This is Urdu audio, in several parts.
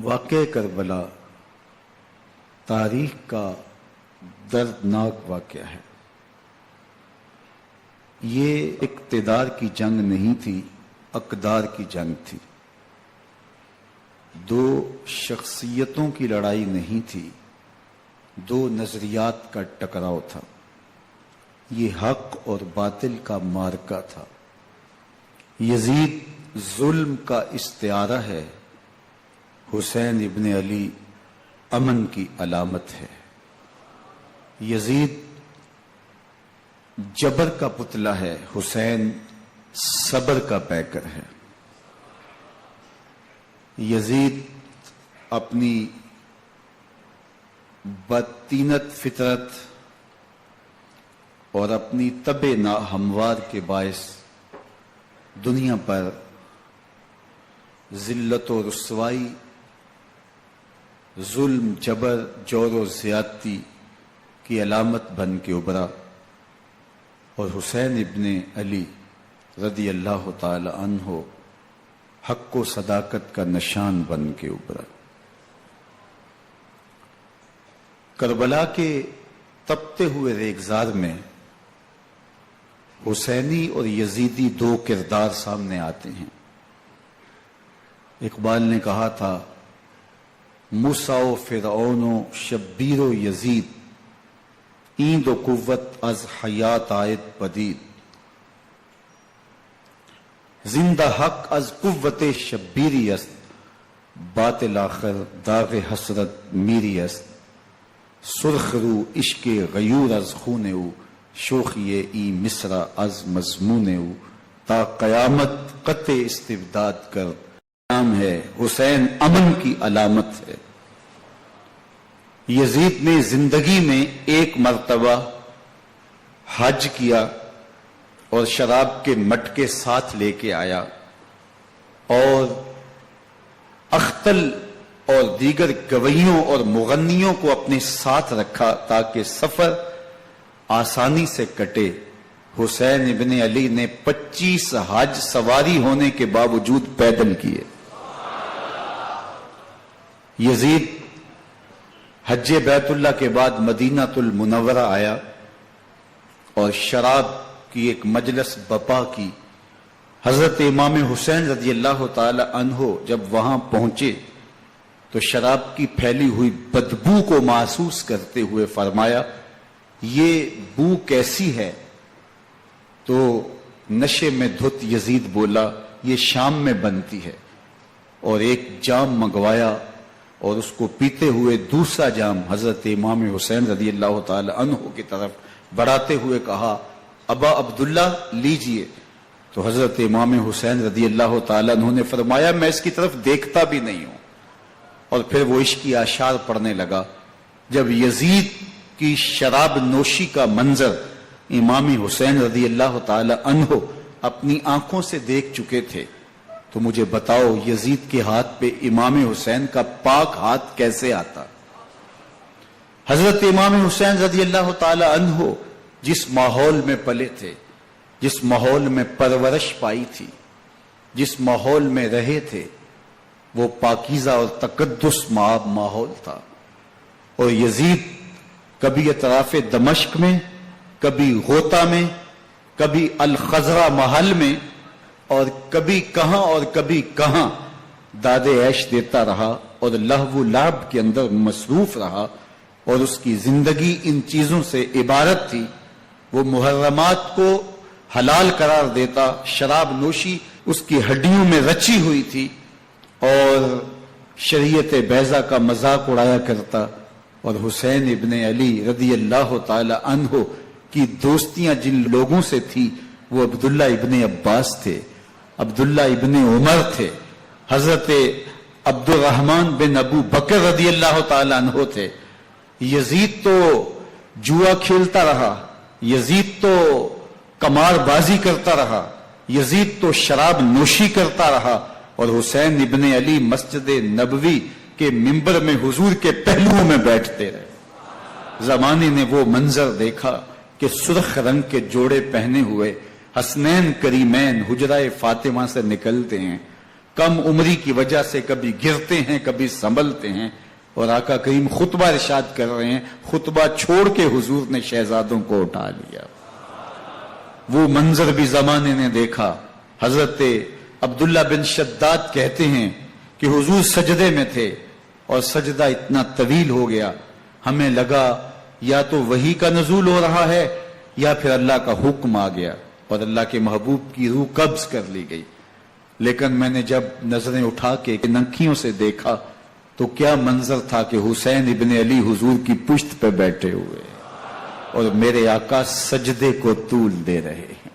واقعہ کربلا تاریخ کا دردناک واقعہ ہے۔ یہ اقتدار کی جنگ نہیں تھی، اقدار کی جنگ تھی۔ دو شخصیتوں کی لڑائی نہیں تھی، دو نظریات کا ٹکراؤ تھا۔ یہ حق اور باطل کا معرکہ تھا۔ یزید ظلم کا استعارہ ہے، حسین ابن علی امن کی علامت ہے۔ یزید جبر کا پتلا ہے، حسین صبر کا پیکر ہے۔ یزید اپنی بدطینت فطرت اور اپنی طبع ناہموار کے باعث دنیا پر ذلت و رسوائی، ظلم، جبر، جور و زیادتی کی علامت بن کے ابھرا، اور حسین ابن علی رضی اللہ تعالی عنہ حق و صداقت کا نشان بن کے ابھرا۔ کربلا کے تپتے ہوئے ریگزار میں حسینی اور یزیدی دو کردار سامنے آتے ہیں۔ اقبال نے کہا تھا، موسیٰ و فرعون و شبیر و یزید، ایند و قوت از حیات آید پدید، زندہ حق از قوت شبیری است، باطل آخر داغ حسرت میری است، سرخ رو عشق غیور از خون او، شوخی ای مصرع از مضمون او، تا قیامت قطع استبداد کر نام ہے، حسین امن کی علامت ہے۔ یزید نے زندگی میں ایک مرتبہ حج کیا اور شراب کے مٹکے ساتھ لے کے آیا، اور اختل اور دیگر گویوں اور مغنیوں کو اپنے ساتھ رکھا تاکہ سفر آسانی سے کٹے۔ حسین ابن علی نے 25 حج سواری ہونے کے باوجود پیدل کیے۔ یزید حج بیت اللہ کے بعد مدینہ المنورہ آیا اور شراب کی ایک مجلس بپا کی۔ حضرت امام حسین رضی اللہ تعالی عنہ جب وہاں پہنچے تو شراب کی پھیلی ہوئی بدبو کو محسوس کرتے ہوئے فرمایا، یہ بو کیسی ہے؟ تو نشے میں دھت یزید بولا، یہ شام میں بنتی ہے، اور ایک جام منگوایا اور اس کو پیتے ہوئے دوسرا جام حضرت امام حسین رضی اللہ تعالی عنہ کی طرف بڑھاتے ہوئے کہا، ابا عبداللہ لیجئے۔ تو حضرت امام حسین رضی اللہ تعالی عنہ نے فرمایا، میں اس کی طرف دیکھتا بھی نہیں ہوں، اور پھر وہ عشقی اشعار پڑھنے لگا۔ جب یزید کی شراب نوشی کا منظر امام حسین رضی اللہ تعالی عنہ اپنی آنکھوں سے دیکھ چکے تھے، تو مجھے بتاؤ یزید کے ہاتھ پہ امام حسین کا پاک ہاتھ کیسے آتا؟ حضرت امام حسین رضی اللہ تعالی عنہ جس ماحول میں پلے تھے، جس ماحول میں پرورش پائی تھی، جس ماحول میں رہے تھے، وہ پاکیزہ اور تقدس ماحول تھا۔ اور یزید کبھی اطراف دمشق میں، کبھی غوطہ میں، کبھی الخزرہ محل میں، اور کبھی کہاں داد عیش دیتا رہا اور لہو و لعب کے اندر مصروف رہا، اور اس کی زندگی ان چیزوں سے عبارت تھی۔ وہ محرمات کو حلال قرار دیتا، شراب نوشی اس کی ہڈیوں میں رچی ہوئی تھی، اور شریعت بیضا کا مذاق اڑایا کرتا۔ اور حسین ابن علی رضی اللہ تعالی عنہ کی دوستیاں جن لوگوں سے تھی، وہ عبداللہ ابن عباس تھے، عبداللہ ابن عمر تھے، حضرت عبد الرحمن بن ابو بکر رضی اللہ تعالی عنہ تھے۔ یزید تو جوا کھیلتا رہا، یزید تو قمار بازی کرتا رہا، یزید تو شراب نوشی کرتا رہا، اور حسین ابن علی مسجد نبوی کے ممبر میں حضور کے پہلوؤں میں بیٹھتے رہے۔ زمانے نے وہ منظر دیکھا کہ سرخ رنگ کے جوڑے پہنے ہوئے حسنین کریمین حجرہ فاطمہ سے نکلتے ہیں، کم عمری کی وجہ سے کبھی گرتے ہیں کبھی سنبھلتے ہیں، اور آقا کریم خطبہ ارشاد کر رہے ہیں، خطبہ چھوڑ کے حضور نے شہزادوں کو اٹھا لیا۔ وہ منظر بھی زمانے نے دیکھا۔ حضرت عبداللہ بن شداد کہتے ہیں کہ حضور سجدے میں تھے اور سجدہ اتنا طویل ہو گیا، ہمیں لگا یا تو وحی کا نزول ہو رہا ہے یا پھر اللہ کا حکم آ گیا اور اللہ کے محبوب کی روح قبض کر لی گئی۔ لیکن میں نے جب نظریں اٹھا کے ننکیوں سے دیکھا تو کیا منظر تھا کہ حسین ابن علی حضور کی پشت پہ بیٹھے ہوئے اور میرے آقا سجدے کو طول دے رہے ہیں۔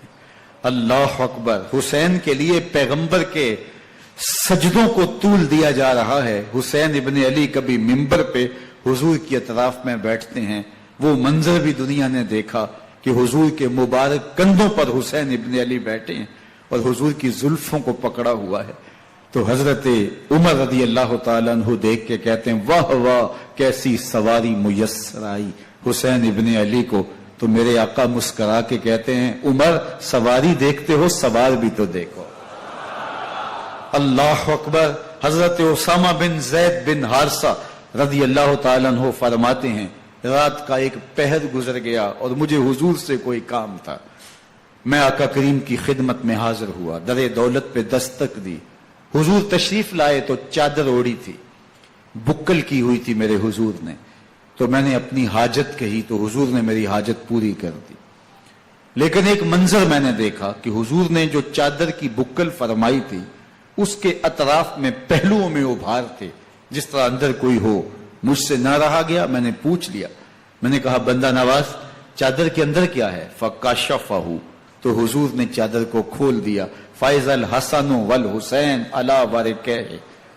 اللہ اکبر! حسین کے لیے پیغمبر کے سجدوں کو طول دیا جا رہا ہے۔ حسین ابن علی کبھی منبر پہ حضور کی اطراف میں بیٹھتے ہیں، وہ منظر بھی دنیا نے دیکھا کہ حضور کے مبارک کندھوں پر حسین ابن علی بیٹھے ہیں اور حضور کی زلفوں کو پکڑا ہوا ہے۔ تو حضرت عمر رضی اللہ تعالیٰ عنہ دیکھ کے کہتے ہیں واہ واہ کیسی سواری میسر آئی حسین ابن علی کو۔ تو میرے آقا مسکرا کے کہتے ہیں عمر سواری دیکھتے ہو سوار بھی تو دیکھو۔ اللہ اکبر! حضرت اسامہ بن زید بن حارثہ رضی اللہ تعالیٰ عنہ فرماتے ہیں رات کا ایک پہر گزر گیا اور مجھے حضور سے کوئی کام تھا، میں آقا کریم کی خدمت میں حاضر ہوا، در دولت پہ دستک دی، حضور تشریف لائے تو چادر اوڑی تھی، بکل کی ہوئی تھی میرے حضور نے، تو میں نے اپنی حاجت کہی تو حضور نے میری حاجت پوری کر دی۔ لیکن ایک منظر میں نے دیکھا کہ حضور نے جو چادر کی بکل فرمائی تھی اس کے اطراف میں پہلوؤں میں ابھار تھے جس طرح اندر کوئی ہو۔ مجھ سے نہ رہا گیا، میں نے پوچھ لیا، میں نے کہا بندہ نواز چادر کے اندر کیا ہے؟ فکاشفہ، تو حضور نے چادر کو کھول دیا۔ فائز الحسن والحسین علی ورکہ،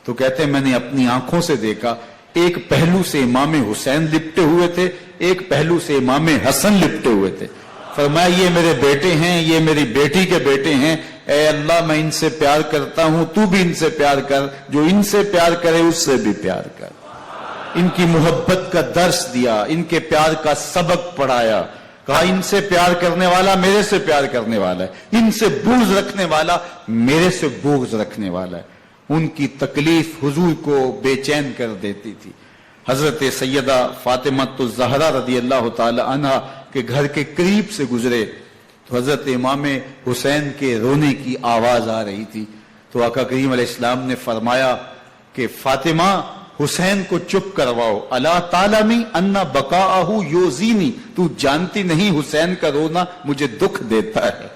تو کہتے ہیں میں نے اپنی آنکھوں سے دیکھا ایک پہلو سے امام حسین لپٹے ہوئے تھے، ایک پہلو سے امام حسن لپٹے ہوئے تھے۔ فرمایا یہ میرے بیٹے ہیں، یہ میری بیٹی کے بیٹے ہیں، اے اللہ میں ان سے پیار کرتا ہوں، تو بھی ان سے پیار کر، جو ان سے پیار کرے اس سے بھی پیار کر۔ ان کی محبت کا درس دیا، ان کے پیار کا سبق پڑھایا، کہا ان سے پیار کرنے والا میرے سے پیار کرنے والا ہے، ان سے بغض رکھنے والا میرے سے بغض رکھنے والا ہے۔ ان کی تکلیف حضور کو بے چین کر دیتی تھی۔ حضرت سیدہ فاطمہ الزہرا رضی اللہ تعالی عنہ کے گھر کے قریب سے گزرے تو حضرت امام حسین کے رونے کی آواز آ رہی تھی، تو آقا کریم علیہ السلام نے فرمایا کہ فاطمہ حسین کو چپ کرواؤ، الا تعلمی ان بقاءہ یوزینی، تو جانتی نہیں حسین کا رونا مجھے دکھ دیتا ہے۔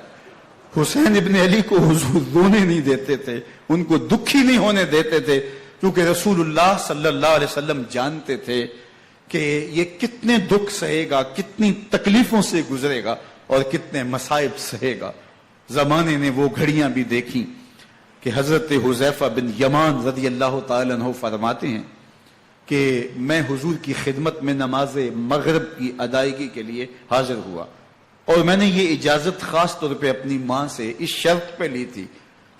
حسین ابن علی کو حضور رونے نہیں دیتے تھے، ان کو دکھی نہیں ہونے دیتے تھے، کیونکہ رسول اللہ صلی اللہ علیہ وسلم جانتے تھے کہ یہ کتنے دکھ سہے گا، کتنی تکلیفوں سے گزرے گا اور کتنے مصائب سہے گا۔ زمانے نے وہ گھڑیاں بھی دیکھی کہ حضرت حذیفہ بن یمان رضی اللہ تعالی عنہ فرماتے ہیں کہ میں حضور کی خدمت میں نماز مغرب کی ادائیگی کے لیے حاضر ہوا، اور میں نے یہ اجازت خاص طور پہ اپنی ماں سے اس شرط پہ لی تھی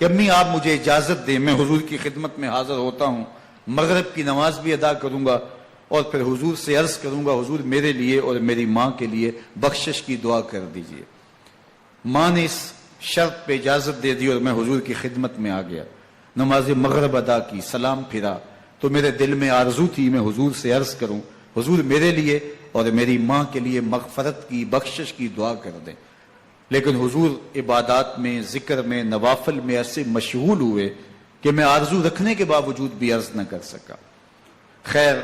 کہ امی آپ مجھے اجازت دیں، میں حضور کی خدمت میں حاضر ہوتا ہوں، مغرب کی نماز بھی ادا کروں گا اور پھر حضور سے عرض کروں گا حضور میرے لیے اور میری ماں کے لیے بخشش کی دعا کر دیجئے۔ ماں نے اس شرط پہ اجازت دے دی اور میں حضور کی خدمت میں آ گیا، نماز مغرب ادا کی، سلام پھرا تو میرے دل میں آرزو تھی میں حضور سے عرض کروں حضور میرے لیے اور میری ماں کے لیے مغفرت کی بخشش کی دعا کر دیں، لیکن حضور عبادات میں ذکر میں نوافل میں ایسے مشغول ہوئے کہ میں آرزو رکھنے کے باوجود بھی عرض نہ کر سکا۔ خیر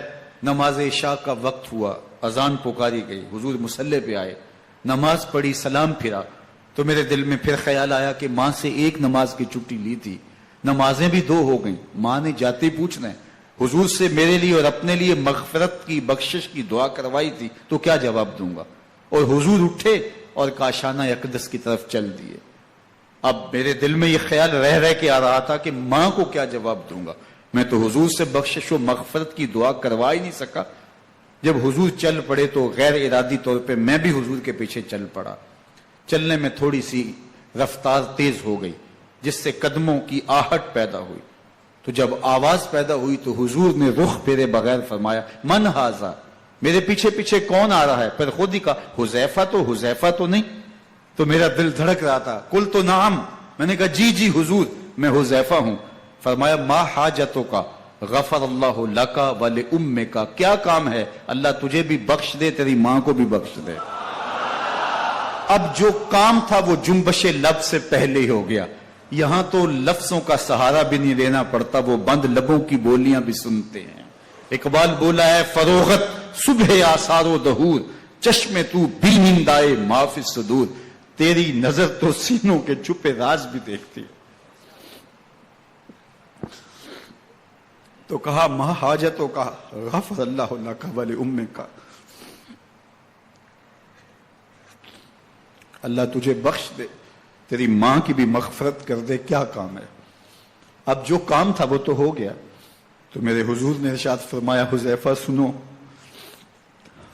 نماز عشاء کا وقت ہوا، اذان پکاری گئی، حضور مصلی پہ آئے، نماز پڑھی، سلام پھرا تو میرے دل میں پھر خیال آیا کہ ماں سے ایک نماز کی چھٹی لی تھی، نمازیں بھی 2 ہو گئیں، ماں نے جاتے پوچھنا ہے حضور سے میرے لیے اور اپنے لیے مغفرت کی بخشش کی دعا کروائی تھی تو کیا جواب دوں گا، اور حضور اٹھے اور کاشانہ اقدس کی طرف چل دیے۔ اب میرے دل میں یہ خیال رہ کے آ رہا تھا کہ ماں کو کیا جواب دوں گا، میں تو حضور سے بخشش و مغفرت کی دعا کروا ہی نہیں سکا۔ جب حضور چل پڑے تو غیر ارادی طور پہ میں بھی حضور کے پیچھے چل پڑا، چلنے میں تھوڑی سی رفتار تیز ہو گئی جس سے قدموں کی آہٹ پیدا ہوئی، تو جب آواز پیدا ہوئی تو حضور نے رخ پھیرے بغیر فرمایا من ھذا، میرے پیچھے پیچھے کون آ رہا ہے؟ پھر خود ہی کہا حذیفہ تو نہیں، تو میرا دل دھڑک رہا تھا، قلت نعم، میں نے کہا جی حضور میں حذیفہ ہوں۔ فرمایا ما حاجتوں کا غفر اللہ لکا ول امکا، کیا کام ہے؟ اللہ تجھے بھی بخش دے، تیری ماں کو بھی بخش دے۔ اب جو کام تھا وہ جنبش لب سے پہلے ہی ہو گیا، یہاں تو لفظوں کا سہارا بھی نہیں لینا پڑتا، وہ بند لبوں کی بولیاں بھی سنتے ہیں۔ اقبال بولا ہے فروغت صبح آثار و دہور، چشم تو بینندائے ما فی الصدور، تیری نظر تو سینوں کے چھپے راز بھی دیکھتی ہے۔ تو کہا ما حاجتوں کا غفر اللہ لک ول امک، اللہ تجھے بخش دے، تیری ماں کی بھی مغفرت کر دے، کیا کام ہے؟ اب جو کام تھا وہ تو ہو گیا۔ تو میرے حضور نے ارشاد فرمایا حذیفہ سنو،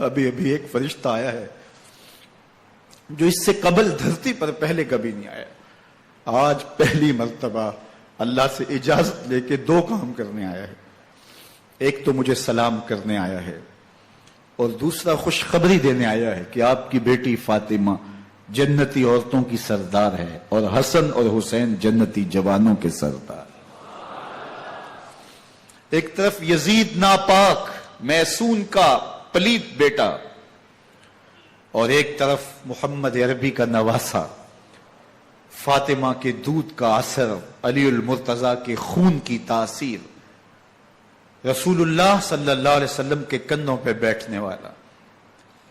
ابھی ابھی ایک فرشتہ آیا ہے جو اس سے قبل دھرتی پر پہلے کبھی نہیں آیا، آج پہلی مرتبہ اللہ سے اجازت لے کے دو کام کرنے آیا ہے، ایک تو مجھے سلام کرنے آیا ہے اور دوسرا خوشخبری دینے آیا ہے کہ آپ کی بیٹی فاطمہ جنتی عورتوں کی سردار ہے اور حسن اور حسین جنتی جوانوں کے سردار۔ ایک طرف یزید ناپاک میسون کا پلیت بیٹا اور ایک طرف محمد عربی کا نواسا، فاطمہ کے دودھ کا اثر، علی المرتضیٰ کے خون کی تاثیر، رسول اللہ صلی اللہ علیہ وسلم کے کندھوں پہ بیٹھنے والا۔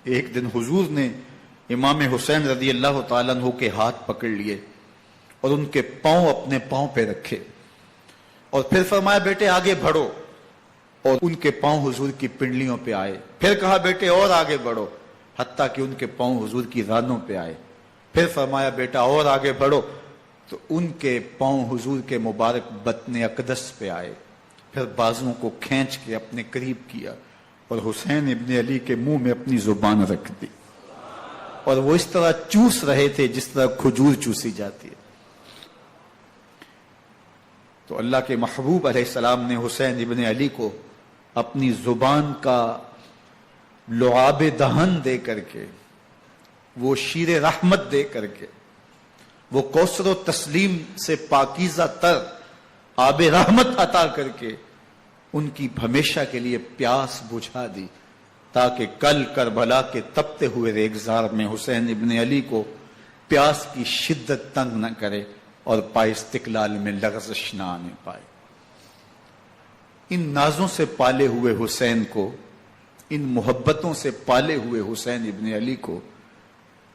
ایک دن حضور نے امام حسین رضی اللہ تعالیٰ عنہ کے ہاتھ پکڑ لیے اور ان کے پاؤں اپنے پاؤں پہ رکھے اور پھر فرمایا بیٹے آگے بڑھو، اور ان کے پاؤں حضور کی پنڈلیوں پہ آئے، پھر کہا بیٹے اور آگے بڑھو، حتیٰ کہ ان کے پاؤں حضور کی رانوں پہ آئے، پھر فرمایا بیٹا اور آگے بڑھو، تو ان کے پاؤں حضور کے مبارک بطن اقدس پہ آئے، پھر بازوؤں کو کھینچ کے اپنے قریب کیا اور حسین ابن علی کے منہ میں اپنی زبان رکھ دی، اور وہ اس طرح چوس رہے تھے جس طرح کھجور چوسی جاتی ہے۔ تو اللہ کے محبوب علیہ السلام نے حسین ابن علی کو اپنی زبان کا لعاب دہن دے کر کے، وہ شیر رحمت دے کر کے، وہ کوثر و تسلیم سے پاکیزہ تر آب رحمت عطا کر کے ان کی ہمیشہ کے لیے پیاس بجھا دی، تاکہ کل کربلا کے تپتے ہوئے ریگزار میں حسین ابن علی کو پیاس کی شدت تنگ نہ کرے اور پائے استقلال میں لغزش نہ آنے پائے۔ ان نازوں سے پالے ہوئے حسین کو، ان محبتوں سے پالے ہوئے حسین ابن علی کو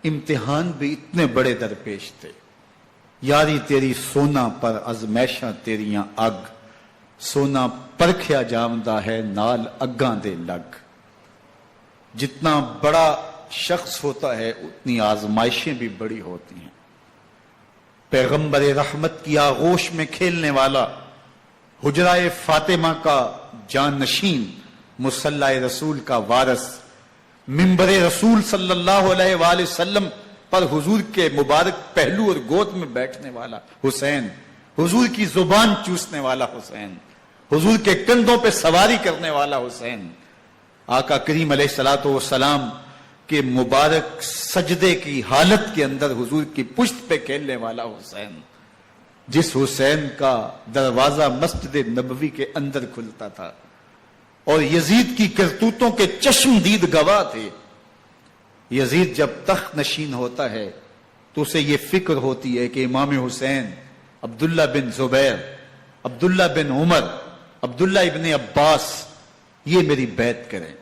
امتحان بھی اتنے بڑے درپیش تھے۔ یاری تیری سونا پر ازمیشاں تیریاں اگ، سونا پرکھیا جامدہ ہے نال اگاں دے لگ۔ جتنا بڑا شخص ہوتا ہے اتنی آزمائشیں بھی بڑی ہوتی ہیں۔ پیغمبر رحمت کی آغوش میں کھیلنے والا، حجرائے فاطمہ کا جانشین، مصلی رسول کا وارث، منبر رسول صلی اللہ علیہ وآلہ وسلم پر حضور کے مبارک پہلو اور گود میں بیٹھنے والا حسین، حضور کی زبان چوسنے والا حسین، حضور کے کندھوں پہ سواری کرنے والا حسین، آقا کریم علیہ الصلوۃ والسلام کے مبارک سجدے کی حالت کے اندر حضور کی پشت پہ کھیلنے والا حسین، جس حسین کا دروازہ مسجد نبوی کے اندر کھلتا تھا اور یزید کی کرتوتوں کے چشمدید گواہ تھے۔ یزید جب تخت نشین ہوتا ہے تو اسے یہ فکر ہوتی ہے کہ امام حسین، عبداللہ بن زبیر، عبداللہ بن عمر، عبداللہ ابن عباس یہ میری بیعت کریں،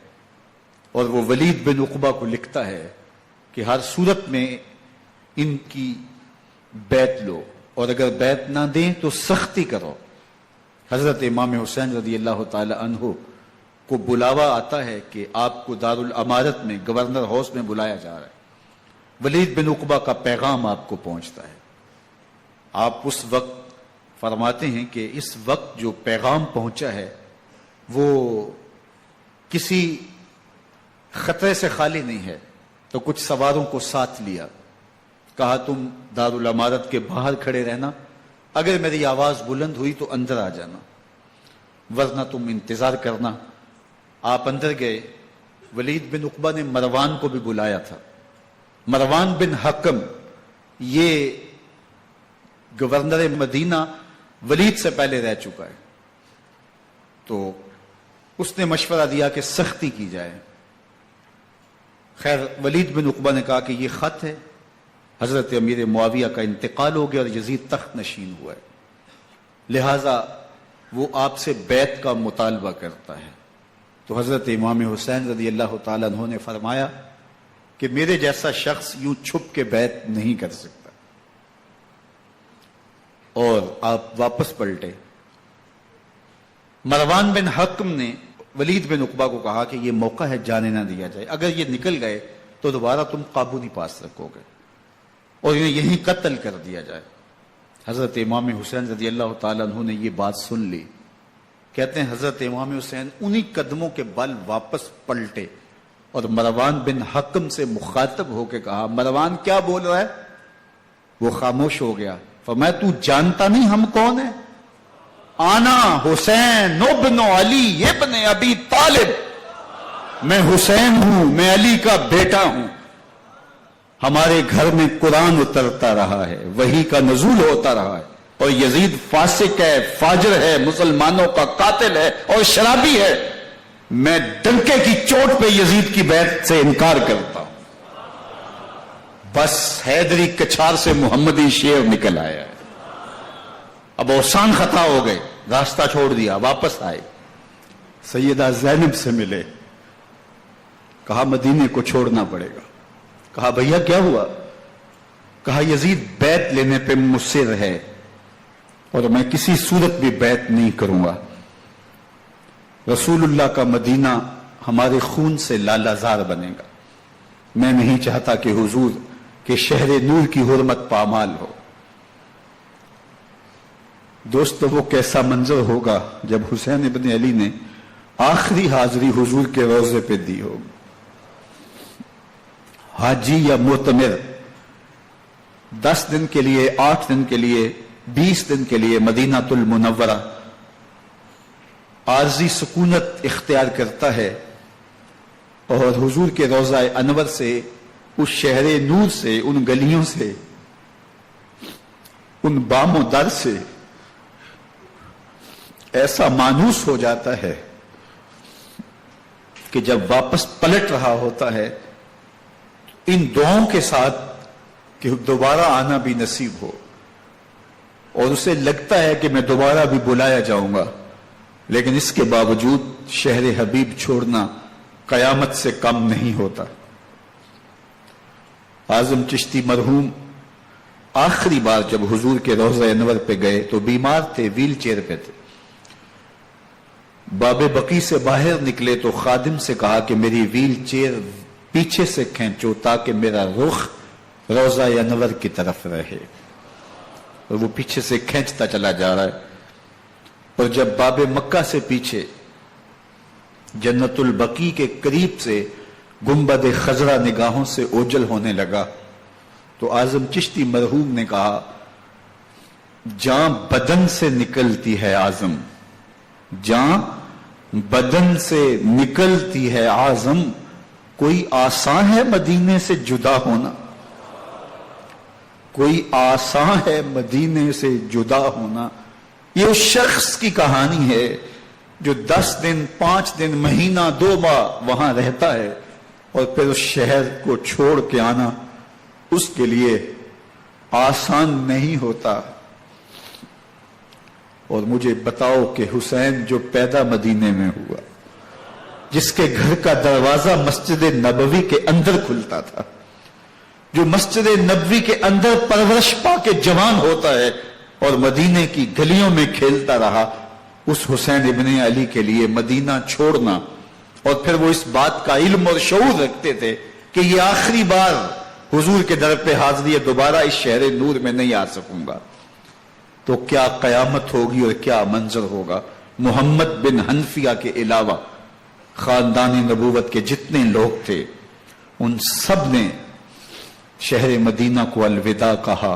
اور وہ ولید بن عقبہ کو لکھتا ہے کہ ہر صورت میں ان کی بیعت لو، اور اگر بیعت نہ دیں تو سختی کرو۔ حضرت امام حسین رضی اللہ تعالی عنہ کو بلاوا آتا ہے کہ آپ کو دارالامارت میں گورنر ہاؤس میں بلایا جا رہا ہے، ولید بن عقبہ کا پیغام آپ کو پہنچتا ہے۔ آپ اس وقت فرماتے ہیں کہ اس وقت جو پیغام پہنچا ہے وہ کسی خطرے سے خالی نہیں ہے، تو کچھ سواروں کو ساتھ لیا، کہا تم دارالامارت کے باہر کھڑے رہنا، اگر میری آواز بلند ہوئی تو اندر آ جانا، ورنہ تم انتظار کرنا۔ آپ اندر گئے۔ ولید بن عقبہ نے مروان کو بھی بلایا تھا۔ مروان بن حکم یہ گورنر مدینہ ولید سے پہلے رہ چکا ہے، تو اس نے مشورہ دیا کہ سختی کی جائے۔ خیر ولید بن عقبہ نے کہا کہ یہ خط ہے، حضرت امیر معاویہ کا انتقال ہو گیا اور یزید تخت نشین ہوا ہے، لہذا وہ آپ سے بیعت کا مطالبہ کرتا ہے۔ تو حضرت امام حسین رضی اللہ تعالیٰ عنہ نے فرمایا کہ میرے جیسا شخص یوں چھپ کے بیعت نہیں کر سکتا، اور آپ واپس پلٹے۔ مروان بن حکم نے ولید بن عقبہ کو کہا کہ یہ موقع ہے جانے نہ دیا جائے، اگر یہ نکل گئے تو دوبارہ تم قابو نہیں پا سکو گے اور انہیں یہیں قتل کر دیا جائے۔ حضرت امام حسین رضی اللہ تعالیٰ عنہ نے یہ بات سن لی، کہتے ہیں حضرت امام حسین انہی قدموں کے بل واپس پلٹے اور مروان بن حکم سے مخاطب ہو کے کہا، مروان کیا بول رہا ہے؟ وہ خاموش ہو گیا۔ فرمایا تو جانتا نہیں ہم کون ہیں؟ آنا حسین ابن علی ابن ابی طالب، میں حسین ہوں، میں علی کا بیٹا ہوں، ہمارے گھر میں قرآن اترتا رہا ہے، وحی کا نزول ہوتا رہا ہے، اور یزید فاسق ہے، فاجر ہے، مسلمانوں کا قاتل ہے اور شرابی ہے، میں ڈنکے کی چوٹ پہ یزید کی بیعت سے انکار کرتا ہوں۔ بس حیدری کچھار سے محمدی شیر نکل آیا ہے۔ اب اوسان خطا ہو گئے، راستہ چھوڑ دیا، واپس آئے، سیدہ زینب سے ملے، کہا مدینے کو چھوڑنا پڑے گا۔ کہا بھیا کیا ہوا؟ کہا یزید بیعت لینے پہ مصر ہے اور میں کسی صورت بھی بیعت نہیں کروں گا، رسول اللہ کا مدینہ ہمارے خون سے لالہ زار بنے گا، میں نہیں چاہتا کہ حضور کے شہر نور کی حرمت پامال ہو۔ دوستو وہ کیسا منظر ہوگا جب حسین ابن علی نے آخری حاضری حضور کے روضے پہ دی ہوگی۔ حاجی یا معتمر 10 دن کے لیے، 8 دن کے لیے، 20 دن کے لیے مدینہ المنورہ عارضی سکونت اختیار کرتا ہے اور حضور کے روضہ انور سے، اس شہر نور سے، ان گلیوں سے، ان بام و در سے ایسا مانوس ہو جاتا ہے کہ جب واپس پلٹ رہا ہوتا ہے ان دعاؤں کے ساتھ کہ دوبارہ آنا بھی نصیب ہو، اور اسے لگتا ہے کہ میں دوبارہ بھی بلایا جاؤں گا، لیکن اس کے باوجود شہر حبیب چھوڑنا قیامت سے کم نہیں ہوتا۔ اعظم چشتی مرحوم آخری بار جب حضور کے روضہ انور پہ گئے تو بیمار تھے، ویل چیئر پہ تھے۔ باب بقی سے باہر نکلے تو خادم سے کہا کہ میری ویل چیئر پیچھے سے کھینچو تاکہ میرا رخ روضہ انور کی طرف رہے، اور وہ پیچھے سے کھینچتا چلا جا رہا ہے، اور جب باب مکہ سے پیچھے جنت البقی کے قریب سے گنبد خضرا نگاہوں سے اوجل ہونے لگا تو اعظم چشتی مرحوم نے کہا، جاں بدن سے نکلتی ہے اعظم، جاں بدن سے نکلتی ہے اعظم، کوئی آسان ہے مدینے سے جدا ہونا، کوئی آسان ہے مدینے سے جدا ہونا۔ یہ اس شخص کی کہانی ہے جو 10 دن، 5 دن، مہینہ، 2 ماہ وہاں رہتا ہے اور پھر اس شہر کو چھوڑ کے آنا اس کے لیے آسان نہیں ہوتا۔ اور مجھے بتاؤ کہ حسین جو پیدا مدینے میں ہوا، جس کے گھر کا دروازہ مسجد نبوی کے اندر کھلتا تھا، جو مسجد نبوی کے اندر پرورش پا کے جوان ہوتا ہے اور مدینے کی گلیوں میں کھیلتا رہا، اس حسین ابن علی کے لیے مدینہ چھوڑنا، اور پھر وہ اس بات کا علم اور شعور رکھتے تھے کہ یہ آخری بار حضور کے در پہ حاضری ہے، دوبارہ اس شہر نور میں نہیں آ سکوں گا، تو کیا قیامت ہوگی اور کیا منظر ہوگا۔ محمد بن حنفیہ کے علاوہ خاندان نبوت کے جتنے لوگ تھے ان سب نے شہر مدینہ کو الوداع کہا،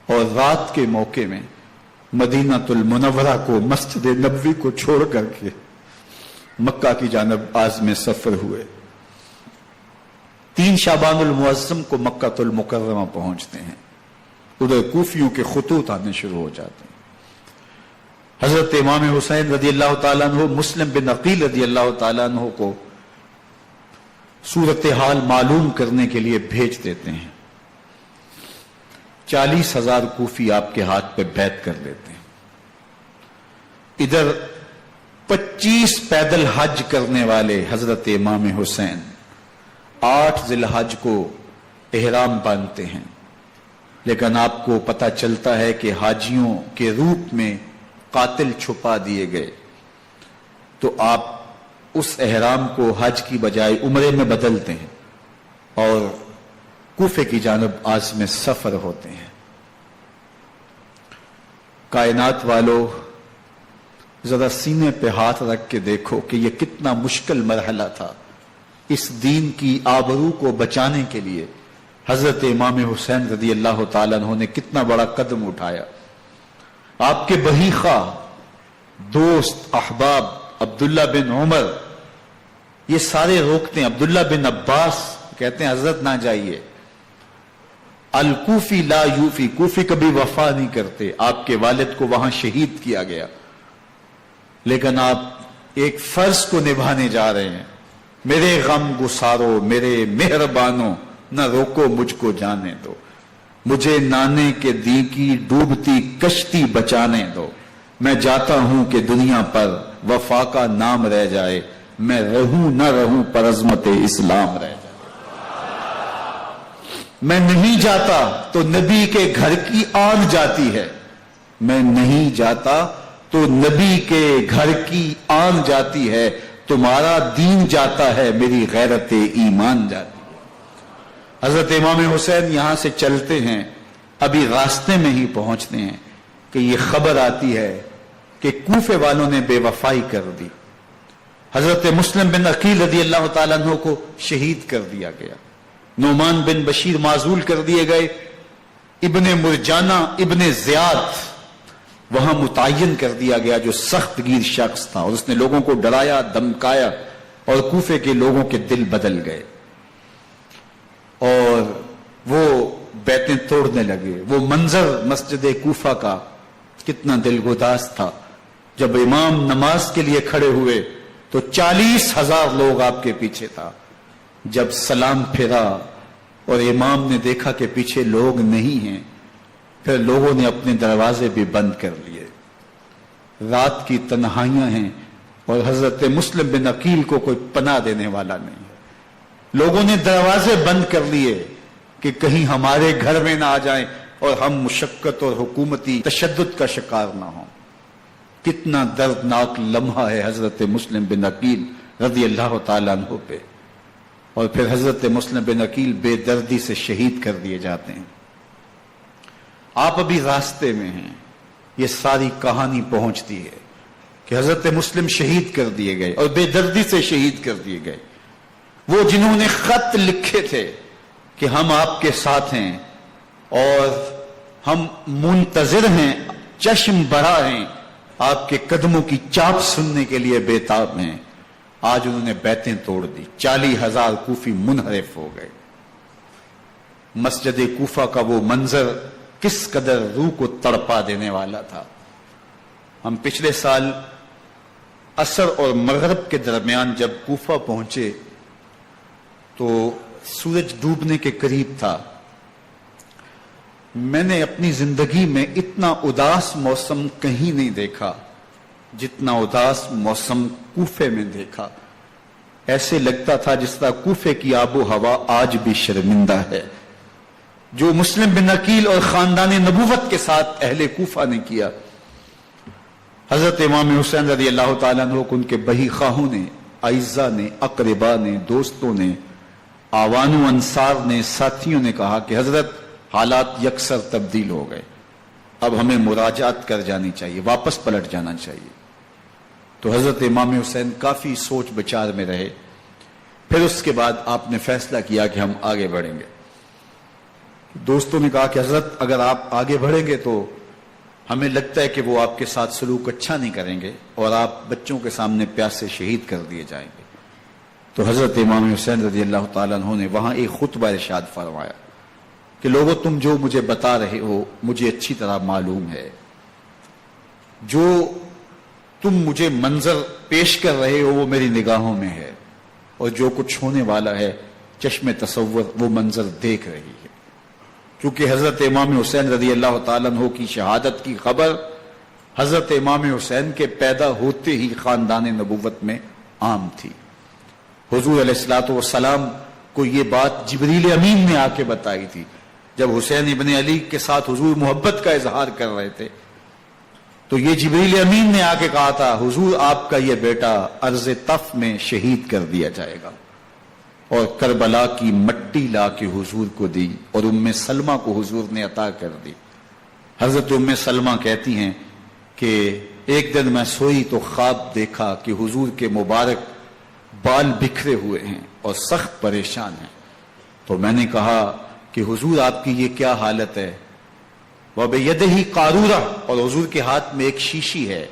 اور رات کے موقع میں مدینہ المنورہ کو، مسجد نبوی کو چھوڑ کر کے مکہ کی جانب عازم سفر ہوئے۔ 3 شعبان المعظم کو مکہ المکرمہ پہنچتے ہیں، ادھر کوفیوں کے خطوط آنے شروع ہو جاتے ہیں۔ حضرت امام حسین رضی اللہ تعالیٰ عنہ مسلم بن عقیل رضی اللہ تعالیٰ عنہ کو صورتحال معلوم کرنے کے لیے بھیج دیتے ہیں. 40,000 کوفی آپ کے ہاتھ پہ بیعت کر لیتے ہیں. ادھر 25 پیدل حج کرنے والے حضرت امام حسین 8 ذی الحج کو احرام باندھتے ہیں، لیکن آپ کو پتہ چلتا ہے کہ حاجیوں کے روپ میں قاتل چھپا دیے گئے، تو آپ اس احرام کو حج کی بجائے عمرے میں بدلتے ہیں اور کوفے کی جانب عازم سفر ہوتے ہیں. کائنات والو، ذرا سینے پہ ہاتھ رکھ کے دیکھو کہ یہ کتنا مشکل مرحلہ تھا. اس دین کی آبرو کو بچانے کے لیے حضرت امام حسین رضی اللہ تعالیٰ عنہ نے کتنا بڑا قدم اٹھایا. آپ کے بہی خواہ، دوست، احباب عبداللہ بن عمر یہ سارے روکتے ہیں. عبداللہ بن عباس کہتے ہیں حضرت نہ جائیے. الکوفی لا یوفی، کوفی کبھی وفا نہیں کرتے. آپ کے والد کو وہاں شہید کیا گیا، لیکن آپ ایک فرض کو نبھانے جا رہے ہیں. میرے غم گسارو، میرے مہربانوں، نہ روکو مجھ کو جانے دو. مجھے نانے کے دی کی ڈوبتی کشتی بچانے دو. میں جاتا ہوں کہ دنیا پر وفا کا نام رہ جائے. میں رہوں نہ رہوں پر عظمت اسلام رہ جائے. میں نہیں جاتا تو نبی کے گھر کی آن جاتی ہے. میں نہیں جاتا تو نبی کے گھر کی آن جاتی ہے. تمہارا دین جاتا ہے، میری غیرت ایمان جاتی ہے. حضرت امام حسین یہاں سے چلتے ہیں، ابھی راستے میں ہی پہنچتے ہیں کہ یہ خبر آتی ہے کہ کوفے والوں نے بے وفائی کر دی. حضرت مسلم بن عقیل رضی اللہ تعالیٰ عنہ کو شہید کر دیا گیا. نعمان بن بشیر معزول کر دیے گئے. ابن مرجانہ ابن زیاد وہاں متعین کر دیا گیا، جو سخت گیر شخص تھا، اور اس نے لوگوں کو ڈرایا، دھمکایا، اور کوفے کے لوگوں کے دل بدل گئے اور وہ بیعتیں توڑنے لگے. وہ منظر مسجد کوفہ کا کتنا دلگداز تھا. جب امام نماز کے لیے کھڑے ہوئے تو 40,000 لوگ آپ کے پیچھے تھا. جب سلام پھیرا اور امام نے دیکھا کہ پیچھے لوگ نہیں ہیں، پھر لوگوں نے اپنے دروازے بھی بند کر لیے. رات کی تنہائیاں ہیں اور حضرت مسلم بن عقیل کو کوئی پناہ دینے والا نہیں ہے. لوگوں نے دروازے بند کر لیے کہ کہیں ہمارے گھر میں نہ آ جائیں اور ہم مشقت اور حکومتی تشدد کا شکار نہ ہوں. کتنا دردناک لمحہ ہے حضرت مسلم بن عقیل رضی اللہ تعالیٰ عنہ پہ. اور پھر حضرت مسلم بن عقیل بے دردی سے شہید کر دیے جاتے ہیں. آپ ابھی راستے میں ہیں، یہ ساری کہانی پہنچتی ہے کہ حضرت مسلم شہید کر دیے گئے اور بے دردی سے شہید کر دیے گئے. وہ جنہوں نے خط لکھے تھے کہ ہم آپ کے ساتھ ہیں اور ہم منتظر ہیں، چشم بڑا ہیں، آپ کے قدموں کی چاپ سننے کے لیے بےتاب ہیں، آج انہوں نے بیعتیں توڑ دی. 40,000 کوفی منحرف ہو گئے. مسجد کوفہ کا وہ منظر کس قدر روح کو تڑپا دینے والا تھا. ہم پچھلے سال عصر اور مغرب کے درمیان جب کوفہ پہنچے تو سورج ڈوبنے کے قریب تھا. میں نے اپنی زندگی میں اتنا اداس موسم کہیں نہیں دیکھا جتنا اداس موسم کوفے میں دیکھا. ایسے لگتا تھا جس طرح کوفے کی آب و ہوا آج بھی شرمندہ ہے. جو مسلم بن عقیل اور خاندان نبوت کے ساتھ اہل کوفہ نے کیا، حضرت امام حسین رضی اللہ تعالیٰ عنہ کو ان کے بہی خواہوں نے، اعزاء نے، اقربا نے، دوستوں نے، آوان و انصار نے، ساتھیوں نے کہا کہ حضرت حالات یکسر تبدیل ہو گئے، اب ہمیں مراجعت کر جانی چاہیے، واپس پلٹ جانا چاہیے. تو حضرت امام حسین کافی سوچ بچار میں رہے. پھر اس کے بعد آپ نے فیصلہ کیا کہ ہم آگے بڑھیں گے. دوستوں نے کہا کہ حضرت اگر آپ آگے بڑھیں گے تو ہمیں لگتا ہے کہ وہ آپ کے ساتھ سلوک اچھا نہیں کریں گے اور آپ بچوں کے سامنے پیاس سے شہید کر دیے جائیں گے. تو حضرت امام حسین رضی اللہ تعالیٰ عنہ نے وہاں ایک خطبہ ارشاد فرمایا کہ لوگوں تم جو مجھے بتا رہے ہو مجھے اچھی طرح معلوم ہے. جو تم مجھے منظر پیش کر رہے ہو وہ میری نگاہوں میں ہے، اور جو کچھ ہونے والا ہے چشم تصور وہ منظر دیکھ رہی ہے. کیونکہ حضرت امام حسین رضی اللہ تعالیٰ عنہ کی شہادت کی خبر حضرت امام حسین کے پیدا ہوتے ہی خاندان نبوت میں عام تھی. حضور علیہ الصلوۃ والسلام کو یہ بات جبریل امین نے آ کے بتائی تھی جب حسین ابن علی کے ساتھ حضور محبت کا اظہار کر رہے تھے. تو یہ جبریل امین نے آ کے کہا تھا حضور آپ کا یہ بیٹا ارض طف میں شہید کر دیا جائے گا، اور کربلا کی مٹی لا کے حضور کو دی اور ام سلمہ کو حضور نے عطا کر دی. حضرت ام سلمہ کہتی ہیں کہ ایک دن میں سوئی تو خواب دیکھا کہ حضور کے مبارک بال بکھرے ہوئے ہیں اور سخت پریشان ہیں. تو میں نے کہا کہ حضور آپ کی یہ کیا حالت ہے؟ وَبِيَدِهِ قَارُورَةٌ، اور حضور کے ہاتھ میں ایک شیشی ہے،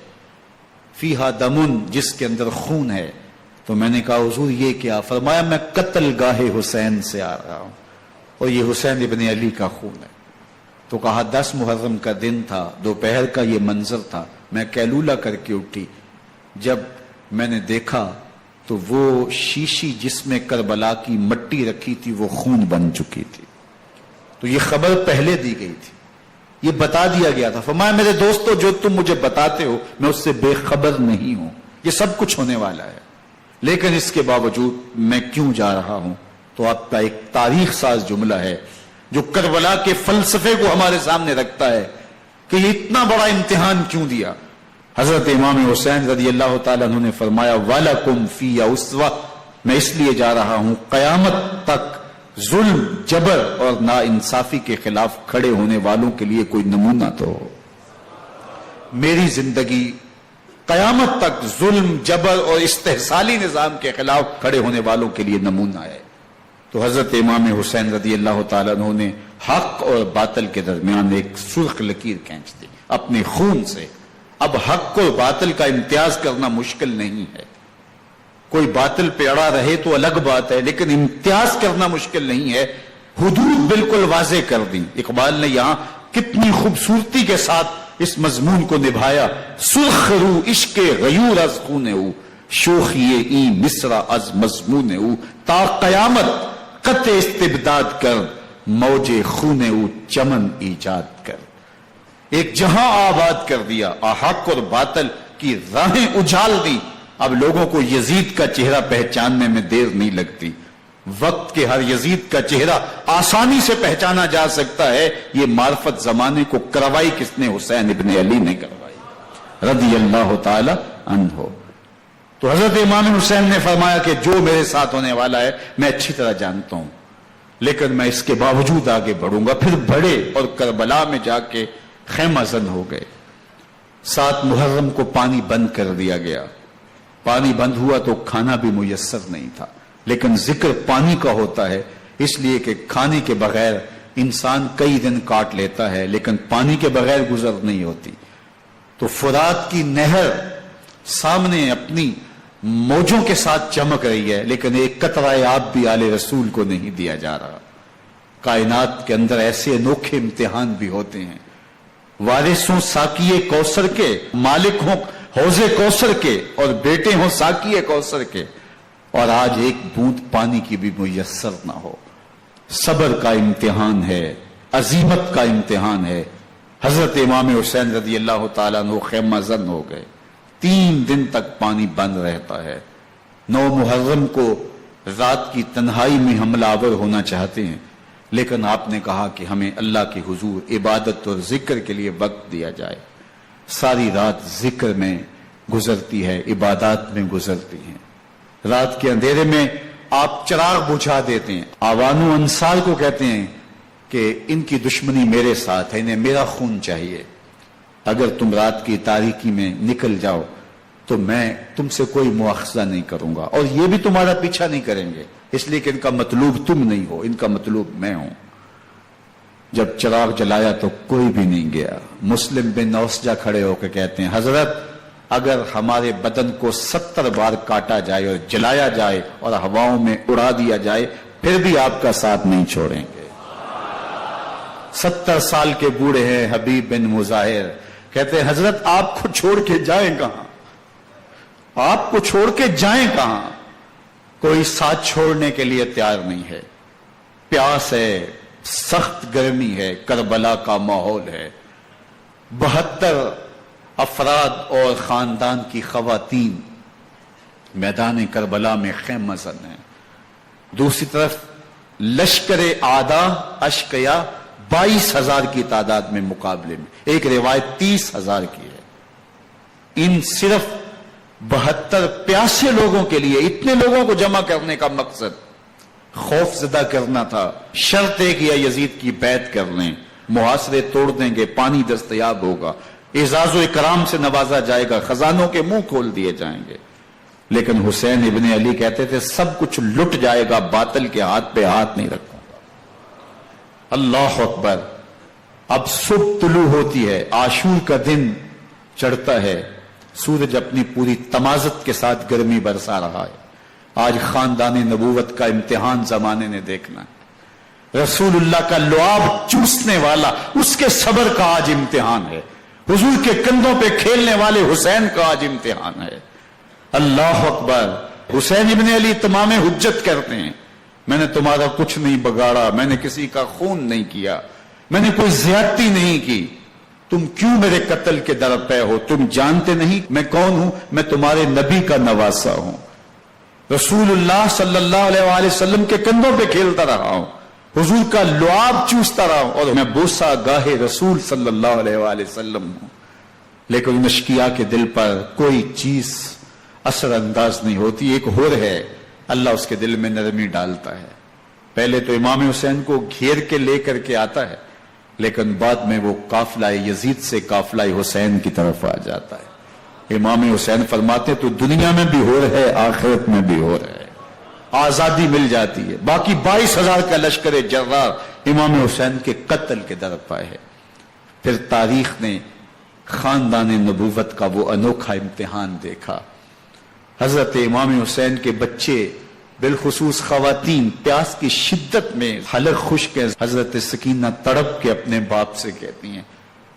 فیہا دمن، جس کے اندر خون ہے. تو میں نے کہا حضور یہ کیا؟ فرمایا میں قتل گاہ حسین سے آ رہا ہوں اور یہ حسین ابن علی کا خون ہے. تو کہا 10 محرم کا دن تھا، دوپہر کا یہ منظر تھا، میں کیلولہ کر کے اٹھی. جب میں نے دیکھا تو وہ شیشی جس میں کربلا کی مٹی رکھی تھی وہ خون بن چکی تھی. تو یہ خبر پہلے دی گئی تھی، یہ بتا دیا گیا تھا. فرمایا میرے دوستو جو تم مجھے بتاتے ہو میں اس سے بے خبر نہیں ہوں، یہ سب کچھ ہونے والا ہے، لیکن اس کے باوجود میں کیوں جا رہا ہوں؟ تو آپ کا ایک تاریخ ساز جملہ ہے جو کربلا کے فلسفے کو ہمارے سامنے رکھتا ہے کہ یہ اتنا بڑا امتحان کیوں دیا. حضرت امام حسین رضی اللہ تعالیٰ عنہ نے فرمایا وَلَكُمْ فِيَّ أُسْوَةٌ، میں اس لیے جا رہا ہوں قیامت تک ظلم، جبر اور ناانصافی کے خلاف کھڑے ہونے والوں کے لیے کوئی نمونہ تو ہو. میری زندگی قیامت تک ظلم، جبر اور استحصالی نظام کے خلاف کھڑے ہونے والوں کے لیے نمونہ ہے. تو حضرت امام حسین رضی اللہ تعالیٰ عنہ نے حق اور باطل کے درمیان ایک سرخ لکیر کھینچ دی اپنے خون سے. اب حق اور باطل کا امتیاز کرنا مشکل نہیں ہے، کوئی باطل پہ اڑا رہے تو الگ بات ہے، لیکن امتیاز کرنا مشکل نہیں ہے. حدود بالکل واضح کر دی. اقبال نے یہاں کتنی خوبصورتی کے ساتھ اس مضمون کو نبھایا. سرخ رو عشق غیور از خون او، شوخی این مصرع از مضمون او، تا قیامت قطع استبداد کر، موج خون او چمن ایجاد کر. ایک جہاں آباد کر دیا، حق اور باطل کی راہیں اجال دی. اب لوگوں کو یزید کا چہرہ پہچاننے میں دیر نہیں لگتی. وقت کے ہر یزید کا چہرہ آسانی سے پہچانا جا سکتا ہے. یہ معرفت زمانے کو کروائی کس نے؟ حسین ابن علی نے کروائی رضی اللہ تعالی عنہ. تو حضرت امام حسین نے فرمایا کہ جو میرے ساتھ ہونے والا ہے میں اچھی طرح جانتا ہوں، لیکن میں اس کے باوجود آگے بڑھوں گا. پھر بڑھے اور کربلا میں جا کے خیمہ زن ہو گئے. 7 محرم کو پانی بند کر دیا گیا. پانی بند ہوا تو کھانا بھی میسر نہیں تھا، لیکن ذکر پانی کا ہوتا ہے اس لیے کہ کھانے کے بغیر انسان کئی دن کاٹ لیتا ہے، لیکن پانی کے بغیر گزر نہیں ہوتی. تو فرات کی نہر سامنے اپنی موجوں کے ساتھ چمک رہی ہے، لیکن ایک قطرہ آب بھی آل رسول کو نہیں دیا جا رہا. کائنات کے اندر ایسے انوکھے امتحان بھی ہوتے ہیں. وارثوں ساقیے کوثر کے، مالک ہوں حوض کوثر کے، اور بیٹے ہوں ساقیے کوثر کے، اور آج ایک بوند پانی کی بھی میسر نہ ہو. صبر کا امتحان ہے، عزیمت کا امتحان ہے. حضرت امام حسین رضی اللہ تعالیٰ عنہ خیمہ زن ہو گئے. 3 دن تک پانی بند رہتا ہے. 9 محرم کو رات کی تنہائی میں حملہ آور ہونا چاہتے ہیں، لیکن آپ نے کہا کہ ہمیں اللہ کے حضور عبادت اور ذکر کے لیے وقت دیا جائے. ساری رات ذکر میں گزرتی ہے، عبادات میں گزرتی ہیں. رات کے اندھیرے میں آپ چراغ بجھا دیتے ہیں. آوان و انصار کو کہتے ہیں کہ ان کی دشمنی میرے ساتھ ہے، انہیں میرا خون چاہیے. اگر تم رات کی تاریکی میں نکل جاؤ تو میں تم سے کوئی مواخذہ نہیں کروں گا، اور یہ بھی تمہارا پیچھا نہیں کریں گے، اس لیے کہ ان کا مطلوب تم نہیں ہو، ان کا مطلوب میں ہوں. جب چراغ جلایا تو کوئی بھی نہیں گیا. مسلم بن نوسجہ کھڑے ہو کے کہتے ہیں حضرت اگر ہمارے بدن کو 70 بار کاٹا جائے اور جلایا جائے اور ہواؤں میں اڑا دیا جائے پھر بھی آپ کا ساتھ نہیں چھوڑیں گے. 70 سال کے بوڑھے ہیں حبیب بن مظاہر، کہتے ہیں حضرت آپ کو چھوڑ کے جائیں کہاں؟ آپ کو چھوڑ کے جائیں کہاں؟ کوئی ساتھ چھوڑنے کے لیے تیار نہیں ہے. پیاس ہے، سخت گرمی ہے، کربلا کا ماحول ہے. 72 افراد اور خاندان کی خواتین میدان کربلا میں خیمہ زن ہیں. دوسری طرف لشکر اعداء اشقیا 22,000 کی تعداد میں مقابلے میں، ایک روایت 30,000 کی ہے. ان صرف 72 پیاسے لوگوں کے لیے اتنے لوگوں کو جمع کرنے کا مقصد خوف زدہ کرنا تھا. شرط ہے کہ یزید کی بیعت کر لیں، محاصرے توڑ دیں گے، پانی دستیاب ہوگا، اعزاز و اکرام سے نوازا جائے گا، خزانوں کے منہ کھول دیے جائیں گے. لیکن حسین ابن علی کہتے تھے سب کچھ لٹ جائے گا، باطل کے ہاتھ پہ ہاتھ نہیں رکھوں گا. اللہ اکبر. اب صبح طلوع ہوتی ہے، عاشور کا دن چڑھتا ہے، سورج اپنی پوری تمازت کے ساتھ گرمی برسا رہا ہے. آج خاندان نبوت کا امتحان زمانے نے دیکھنا ہے. رسول اللہ کا لعاب چوسنے والا اس کے صبر کا آج امتحان ہے. حضور کے کندھوں پہ کھیلنے والے حسین کا آج امتحان ہے. اللہ اکبر. حسین ابن علی تمام حجت کرتے ہیں میں نے تمہارا کچھ نہیں بگاڑا، میں نے کسی کا خون نہیں کیا، میں نے کوئی زیادتی نہیں کی، تم کیوں میرے قتل کے در پہ ہو؟ تم جانتے نہیں میں کون ہوں؟ میں تمہارے نبی کا نواسا ہوں، رسول اللہ صلی اللہ علیہ وآلہ وسلم کے کندھوں پہ کھیلتا رہا ہوں، حضور کا لعاب چوستا رہا ہوں، اور میں بوسہ گاہے رسول صلی اللہ علیہ وآلہ وسلم ہوں. لیکن ان اشقیاء کے دل پر کوئی چیز اثر انداز نہیں ہوتی. ایک ہور ہے، اللہ اس کے دل میں نرمی ڈالتا ہے. پہلے تو امام حسین کو گھیر کے لے کر کے آتا ہے، لیکن بعد میں وہ قافلہ یزید سے قافلہ حسین کی طرف آ جاتا ہے. امام حسین فرماتے تو دنیا میں بھی ہو رہے، آخرت میں بھی ہو رہے، آزادی مل جاتی ہے. باقی 22,000 کا لشکر جرار امام حسین کے قتل کے در پہ ہے. پھر تاریخ نے خاندان نبوت کا وہ انوکھا امتحان دیکھا. حضرت امام حسین کے بچے بالخصوص خواتین پیاس کی شدت میں حلق خشک ہے. حضرت سکینہ تڑپ کے اپنے باپ سے کہتی ہیں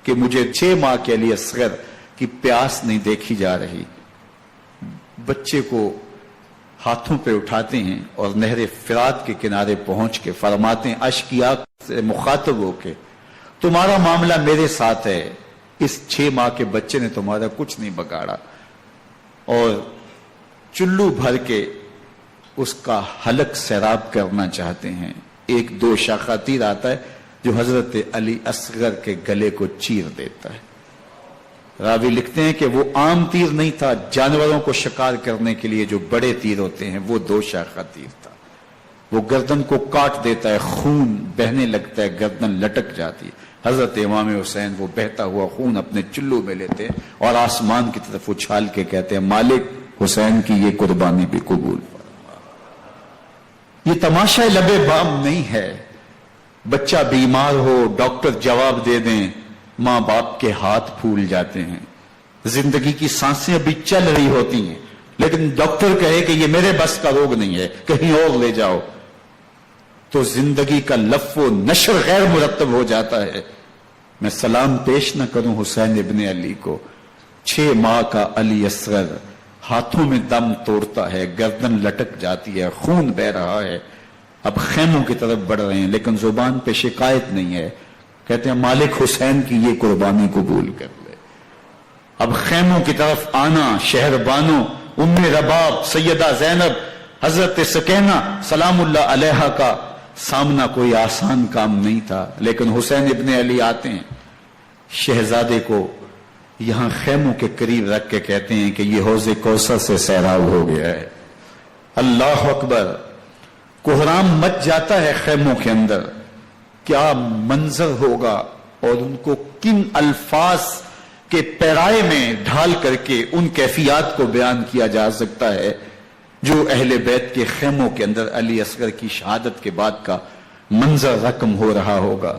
کہ مجھے 6 ماہ کے لیے اصغر کی پیاس نہیں دیکھی جا رہی. بچے کو ہاتھوں پہ اٹھاتے ہیں اور نہر فرات کے کنارے پہنچ کے فرماتے ہیں اشقیاء سے مخاطب ہو کے تمہارا معاملہ میرے ساتھ ہے، اس 6 ماہ کے بچے نے تمہارا کچھ نہیں بگاڑا. اور چلو بھر کے اس کا حلق سیراب کرنا چاہتے ہیں. ایک 2 شاخہ تیر آتا ہے جو حضرت علی اصغر کے گلے کو چیر دیتا ہے. راوی لکھتے ہیں کہ وہ عام تیر نہیں تھا، جانوروں کو شکار کرنے کے لیے جو بڑے تیر ہوتے ہیں وہ 2 شاخہ تیر تھا. وہ گردن کو کاٹ دیتا ہے، خون بہنے لگتا ہے، گردن لٹک جاتی ہے. حضرت امام حسین وہ بہتا ہوا خون اپنے چلو میں لیتے ہیں اور آسمان کی طرف اچھال کے کہتے ہیں مالک حسین کی یہ قربانی بھی قبول فرما. یہ تماشا لبے بام نہیں ہے. بچہ بیمار ہو، ڈاکٹر جواب دے دیں، ماں باپ کے ہاتھ پھول جاتے ہیں. زندگی کی سانسیں ابھی چل رہی ہوتی ہیں لیکن ڈاکٹر کہے کہ یہ میرے بس کا روگ نہیں ہے، کہیں اور لے جاؤ، تو زندگی کا لف و نشر غیر مرتب ہو جاتا ہے. میں سلام پیش نہ کروں حسین ابن علی کو. 6 ماہ کا علی اصغر ہاتھوں میں دم توڑتا ہے، گردن لٹک جاتی ہے، خون بہ رہا ہے. اب خیموں کی طرف بڑھ رہے ہیں لیکن زبان پہ شکایت نہیں ہے. کہتے ہیں مالک حسین کی یہ قربانی قبول کر لے. اب خیموں کی طرف آنا، شہر بانو، ام رباب، سیدہ زینب، حضرت سکینہ سلام اللہ علیہا کا سامنا کوئی آسان کام نہیں تھا. لیکن حسین ابن علی آتے ہیں، شہزادے کو یہاں خیموں کے قریب رکھ کے کہتے ہیں کہ یہ حوض کوثر سے سیراب ہو گیا ہے. اللہ اکبر. کوہرام مچ جاتا ہے خیموں کے اندر. کیا منظر ہوگا اور ان کو کن الفاظ کے پیرائے میں ڈھال کر کے ان کیفیات کو بیان کیا جا سکتا ہے جو اہل بیت کے خیموں کے اندر علی اصغر کی شہادت کے بعد کا منظر رقم ہو رہا ہوگا.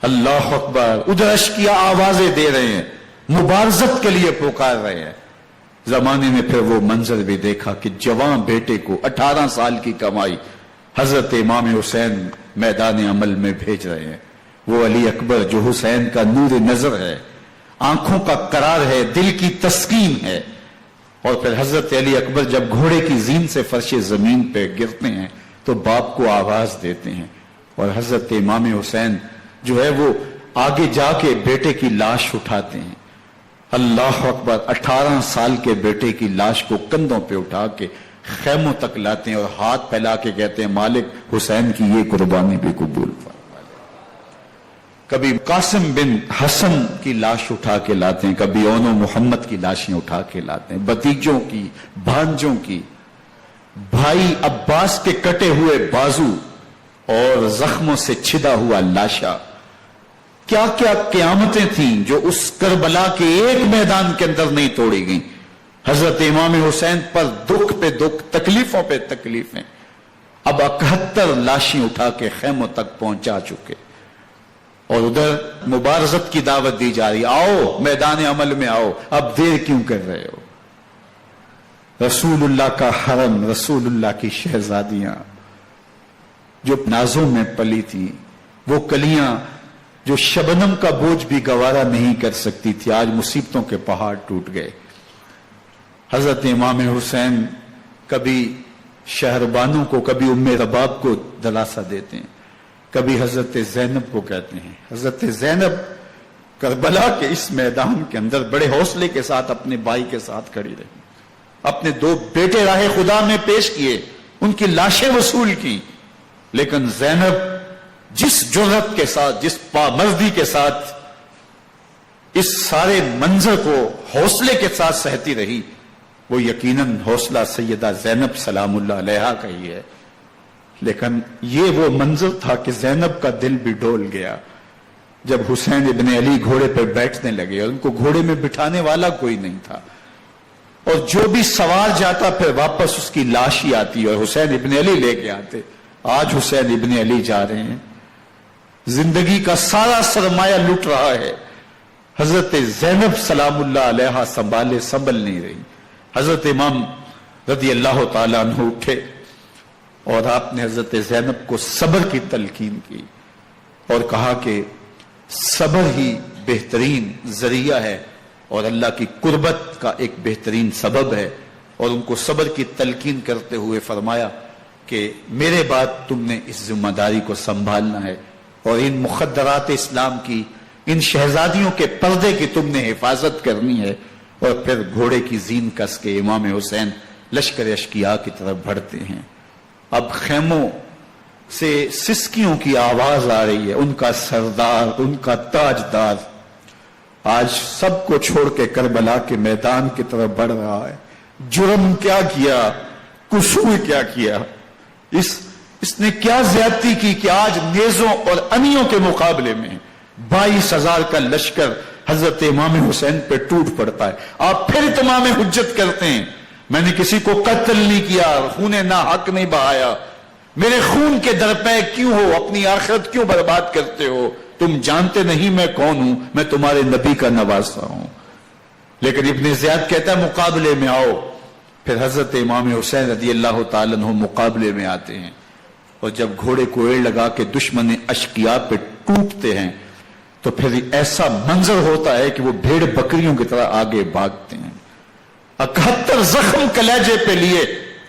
اللہ اکبر. ادھر اشقیاء آوازیں دے رہے ہیں، مبارزت کے لیے پکار رہے ہیں. زمانے نے پھر وہ منظر بھی دیکھا کہ جوان بیٹے کو 18 سال کی کمائی حضرت امام حسین میدان عمل میں بھیج رہے ہیں. وہ علی اکبر جو حسین کا نور نظر ہے، آنکھوں کا قرار ہے، دل کی تسکین ہے. اور پھر حضرت علی اکبر جب گھوڑے کی زین سے فرش زمین پہ گرتے ہیں تو باپ کو آواز دیتے ہیں، اور حضرت امام حسین جو ہے وہ آگے جا کے بیٹے کی لاش اٹھاتے ہیں. اللہ اکبر، 18 سال کے بیٹے کی لاش کو کندھوں پہ اٹھا کے خیموں تک لاتے ہیں اور ہاتھ پھیلا کے کہتے ہیں مالک حسین کی یہ قربانی بھی قبول فرما. کبھی قاسم بن حسن کی لاش اٹھا کے لاتے ہیں، کبھی اون و محمد کی لاشیں اٹھا کے لاتے ہیں، بتیجوں کی، بھانجوں کی، بھائی عباس کے کٹے ہوئے بازو اور زخموں سے چھدا ہوا لاشا. کیا کیا قیامتیں تھیں جو اس کربلا کے ایک میدان کے اندر نہیں توڑی گئیں. حضرت امام حسین پر دکھ پہ دکھ، تکلیفوں پہ تکلیفیں. اب 71 لاشیں اٹھا کے خیموں تک پہنچا چکے، اور ادھر مبارزت کی دعوت دی جا رہی، آؤ میدان عمل میں آؤ، اب دیر کیوں کر رہے ہو. رسول اللہ کا حرم، رسول اللہ کی شہزادیاں جو نازوں میں پلی تھی، وہ کلیاں جو شبنم کا بوجھ بھی گوارا نہیں کر سکتی تھی، آج مصیبتوں کے پہاڑ ٹوٹ گئے. حضرت امام حسین کبھی شہربانوں کو، کبھی ام رباب کو دلاسا دیتے ہیں، کبھی حضرت زینب کو کہتے ہیں. حضرت زینب کربلا کے اس میدان کے اندر بڑے حوصلے کے ساتھ اپنے بھائی کے ساتھ کھڑی رہی، اپنے 2 بیٹے راہ خدا میں پیش کیے، ان کی لاشیں وصول کی، لیکن زینب جس جرأت کے ساتھ، جس پامردی کے ساتھ اس سارے منظر کو حوصلے کے ساتھ سہتی رہی، وہ یقیناً حوصلہ سیدہ زینب سلام اللہ علیہا کا ہی ہے. لیکن یہ وہ منظر تھا کہ زینب کا دل بھی ڈول گیا جب حسین ابن علی گھوڑے پر بیٹھنے لگے، اور ان کو گھوڑے میں بٹھانے والا کوئی نہیں تھا، اور جو بھی سوار جاتا پھر واپس اس کی لاش ہی آتی اور حسین ابن علی لے کے آتے. آج حسین ابن علی جا رہے ہیں، زندگی کا سارا سرمایہ لٹ رہا ہے. حضرت زینب سلام اللہ علیہا سنبھل نہیں رہی. حضرت امام رضی اللہ تعالیٰ عنہ اٹھے اور آپ نے حضرت زینب کو صبر کی تلقین کی اور کہا کہ صبر ہی بہترین ذریعہ ہے اور اللہ کی قربت کا ایک بہترین سبب ہے. اور ان کو صبر کی تلقین کرتے ہوئے فرمایا کہ میرے بعد تم نے اس ذمہ داری کو سنبھالنا ہے، اور ان مخدرات اسلام کی، ان شہزادیوں کے پردے کی تم نے حفاظت کرنی ہے. اور پھر گھوڑے کی زین کس کے امام حسین لشکر اشقیاء کی طرف بڑھتے ہیں. اب خیموں سے سسکیوں کی آواز آ رہی ہے، ان کا سردار، ان کا تاجدار آج سب کو چھوڑ کے کربلا کے میدان کی طرف بڑھ رہا ہے. جرم کیا کیا، قصور کیا کیا، اس نے کیا زیادتی کی کہ آج نیزوں اور انیوں کے مقابلے میں 22,000 کا لشکر حضرت امام حسین پہ ٹوٹ پڑتا ہے. آپ پھر تمام حجت کرتے ہیں میں نے کسی کو قتل نہیں کیا، خون ناحق نہیں بہایا، میرے خون کے درپے کیوں ہو، اپنی آخرت کیوں برباد کرتے ہو، تم جانتے نہیں میں کون ہوں، میں تمہارے نبی کا نواسا ہوں. لیکن ابن زیاد کہتا ہے مقابلے میں آؤ. پھر حضرت امام حسین رضی اللہ تعالیٰ عنہ مقابلے میں آتے ہیں، اور جب گھوڑے کو ایڑ لگا کے دشمن اشقیاء پہ ٹوٹتے ہیں تو پھر ایسا منظر ہوتا ہے کہ وہ بھیڑ بکریوں کی طرح آگے بھاگتے ہیں. 71 زخم کلیجے پہ لیے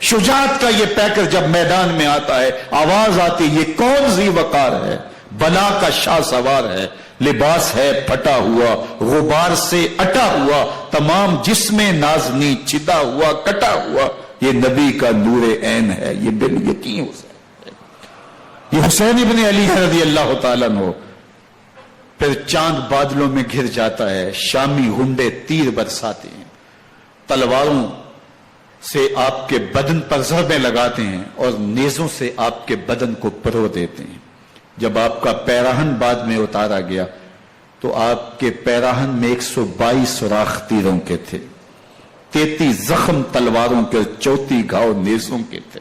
شجاعت کا یہ پیکر جب میدان میں آتا ہے، آواز آتی یہ کون ذی وقار ہے، بلا کا شاہ سوار ہے، لباس ہے پھٹا ہوا، غبار سے اٹا ہوا، تمام جسم نازنی چدا ہوا کٹا ہوا، یہ نبی کا نور عین ہے، یہ بال یقین حسین ہے، یہ حسین ابن علی رضی اللہ تعالیٰ عنہ. پھر چاند بادلوں میں گھر جاتا ہے، شامی ہنڈے تیر برساتے ہیں، تلواروں سے آپ کے بدن پر ضربیں لگاتے ہیں اور نیزوں سے آپ کے بدن کو پرو دیتے ہیں. جب آپ کا پیراہن بعد میں اتارا گیا تو آپ کے پیراہن میں 122 سوراخ تیروں کے تھے، 33 زخم تلواروں کے، 34 گھاؤ نیزوں کے تھے.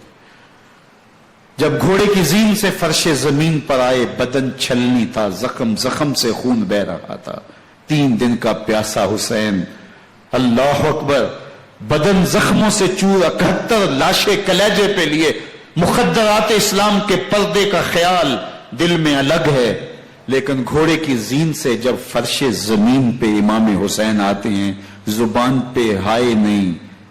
جب گھوڑے کی زین سے فرش زمین پر آئے بدن چھلنی تھا، زخم زخم سے خون بہ رہا تھا. 3 دن کا پیاسا حسین، اللہ اکبر، بدن زخموں سے چور، 71 لاشیں کلیجے پہ لیے، مخدرات اسلام کے پردے کا خیال دل میں الگ ہے. لیکن گھوڑے کی زین سے جب فرش زمین پہ امام حسین آتے ہیں، زبان پہ ہائے نہیں،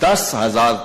10,000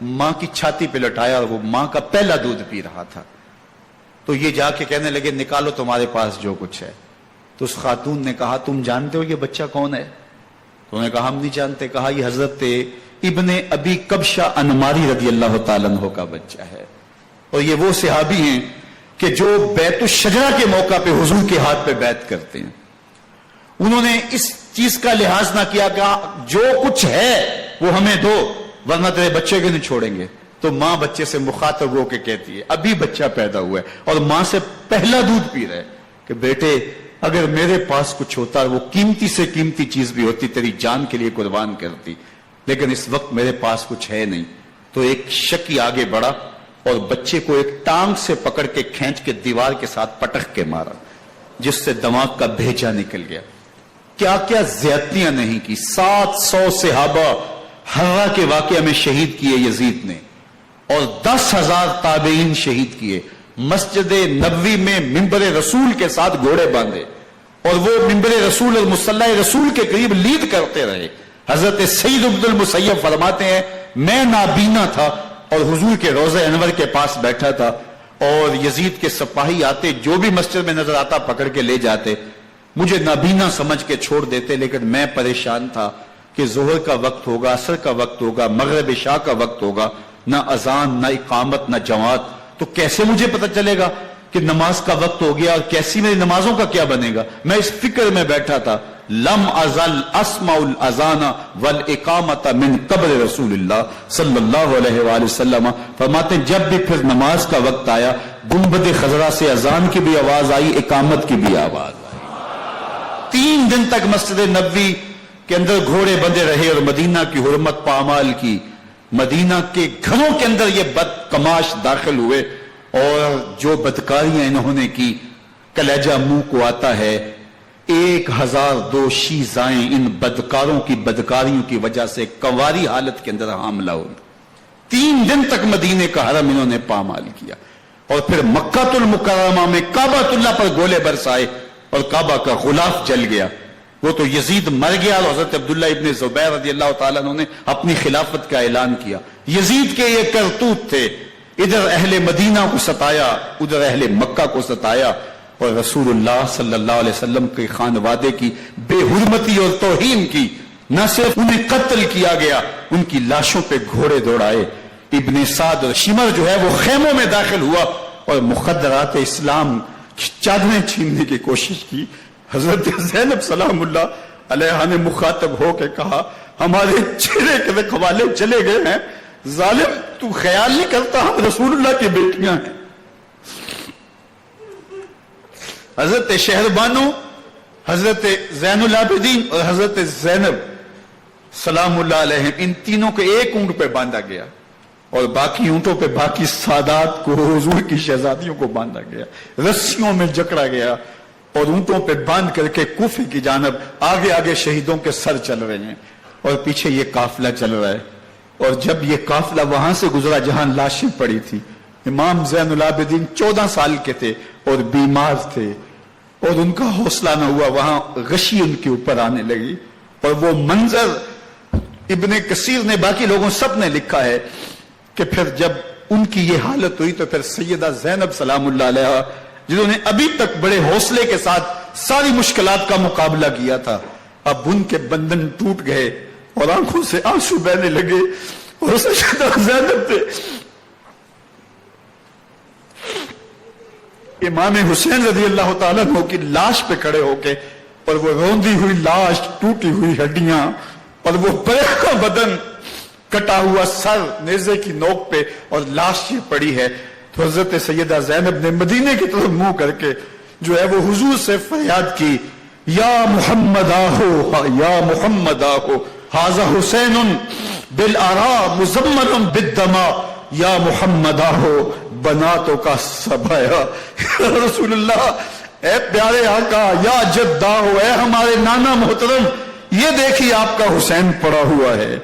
ماں کی چھاتی پہ لٹایا اور وہ ماں کا پہلا دودھ پی رہا تھا. تو یہ جا کے کہنے لگے نکالو تمہارے پاس جو کچھ ہے. تو اس خاتون نے کہا تم جانتے ہو یہ بچہ کون ہے؟ تو انہوں نے کہا ہم نہیں جانتے. کہا یہ حضرت ابن ابی کبشہ انماری رضی اللہ تعالیٰ عنہ کا بچہ ہے، اور یہ وہ صحابی ہیں کہ جو بیت الشجرہ کے موقع پہ حضور کے ہاتھ پہ بیعت کرتے ہیں. انہوں نے اس چیز کا لحاظ نہ کیا کہ جو کچھ ہے وہ ہمیں دو ورنہ تیرے بچے کو نہیں چھوڑیں گے. تو ماں بچے سے مخاطب ہو کے کہتی ہے، ابھی بچہ پیدا ہوا ہے اور ماں سے پہلا دودھ پی رہے، کہ بیٹے اگر میرے پاس کچھ ہوتا، وہ قیمتی سے قیمتی چیز بھی ہوتی، تیری جان کے لیے قربان کرتی، لیکن اس وقت میرے پاس کچھ ہے نہیں. تو ایک شکی آگے بڑھا اور بچے کو ایک ٹانگ سے پکڑ کے کھینچ کے دیوار کے ساتھ پٹک کے مارا، جس سے دماغ کا بھیجا نکل گیا. کیا کیا زیادتیاں نہیں کی. 700 صحابہ حرہ کے واقعہ میں شہید کیے یزید نے، اور 10,000 تابعین شہید کیے. مسجد نبوی میں ممبر رسول کے ساتھ گھوڑے باندھے اور وہ ممبر رسول اور مصلی رسول کے قریب لید کرتے رہے. حضرت سید عبد المسیب فرماتے ہیں میں نابینا تھا اور حضور کے روضہ انور کے پاس بیٹھا تھا، اور یزید کے سپاہی آتے جو بھی مسجد میں نظر آتا پکڑ کے لے جاتے. مجھے نابینا سمجھ کے چھوڑ دیتے، لیکن میں پریشان تھا کہ ظہر کا وقت ہوگا، عصر کا وقت ہوگا، مغرب عشاء کا وقت ہوگا، نہ اذان نہ اقامت نہ جماعت، تو کیسے مجھے پتہ چلے گا کہ نماز کا وقت ہو گیا اور کیسی میری نمازوں کا کیا بنے گا. میں اس فکر میں بیٹھا تھا. لم ازل اسمع الاذان والاقامت من قبر رسول اللہ صلی اللہ علیہ وآلہ وسلم. فرماتے ہیں جب بھی پھر نماز کا وقت آیا گنبد خضرا سے اذان کی بھی آواز آئی، اقامت کی بھی آواز آئی. 3 دن تک مسجد نبوی کے اندر گھوڑے بندے رہے اور مدینہ کی حرمت پامال کی. مدینہ کے گھروں کے اندر یہ بدکماش داخل ہوئے اور جو بدکاریاں انہوں نے کی کلیجہ منہ کو آتا ہے. 1002 شیزائیں ان بدکاروں کی بدکاریوں کی وجہ سے کنواری حالت کے اندر حاملہ ہوئی. 3 دن تک مدینے کا حرم انہوں نے پامال کیا، اور پھر مکہ المکرمہ میں کعبہ اللہ پر گولے برسائے اور کعبہ کا غلاف جل گیا. وہ تو یزید مر گیا اور حضرت عبداللہ ابن زبیر رضی اللہ تعالیٰ عنہ نے اپنی خلافت کا اعلان کیا. یزید کے یہ کرتوت تھے، ادھر اہل مدینہ کو ستایا، ادھر اہل مکہ کو ستایا، اور رسول اللہ صلی اللہ علیہ وسلم کے خانوادے کی بے حرمتی اور توہین کی. نہ صرف انہیں قتل کیا گیا، ان کی لاشوں پہ گھوڑے دوڑائے. ابن سعد اور شمر جو ہے وہ خیموں میں داخل ہوا اور مخدرات اسلام چادریں چھیننے کی کوشش کی. حضرت زینب سلام اللہ علیہ نے مخاطب ہو کے کہا ہمارے چہرے کے رکھوالے چلے گئے ہیں، ظالم تو خیال نہیں کرتا ہم رسول اللہ کی بیٹیاں ہیں. حضرت شہربانو، حضرت زین العابدین اور حضرت زینب سلام اللہ علیہ ان تینوں کو ایک اونٹ پہ باندھا گیا اور باقی اونٹوں پہ باقی سادات کو، حضور کی شہزادیوں کو باندھا گیا، رسیوں میں جکڑا گیا اور اونٹوں پہ باندھ کر کے کوفے کی جانب آگے آگے شہیدوں کے سر چل رہے ہیں اور پیچھے یہ قافلہ چل رہا ہے. اور جب یہ قافلہ وہاں سے گزرا جہاں لاشیں پڑی تھی، امام زین العابدین 14 سال کے تھے اور بیمار تھے اور ان کا حوصلہ نہ ہوا، وہاں غشی ان کے اوپر آنے لگی. اور وہ منظر ابن کثیر نے، باقی لوگوں سب نے لکھا ہے کہ پھر جب ان کی یہ حالت ہوئی تو پھر سیدہ زینب سلام اللہ علیہ جنہوں نے ابھی تک بڑے حوصلے کے ساتھ ساری مشکلات کا مقابلہ کیا تھا، اب ان کے بندن ٹوٹ گئے اور آنکھوں سے آنسو بہنے لگے اور سیدہ زینب پہ امام حسین رضی اللہ تعالیٰ عنہ کی لاش پہ کھڑے ہو کے، اور وہ روندی ہوئی لاش، ٹوٹی ہوئی ہڈیاں اور وہ بریکا بدن، کٹا ہوا سر نیزے کی نوک پہ اور لاش یہ پڑی ہے. تو حضرت سیدہ زینب نے مدینے کی طرف منہ کر کے جو ہے وہ حضور سے فریاد کی، یا محمد آہو، یا محمد آہو، حاذا حسین بالآراء مزمن بالدماء، یا محمد آہو بناتوں کا سبایا. رسول اللہ، اے پیارے آقا، یا جدہ ہو، اے ہمارے نانا محترم، یہ دیکھیے آپ کا حسین پڑا ہوا ہے.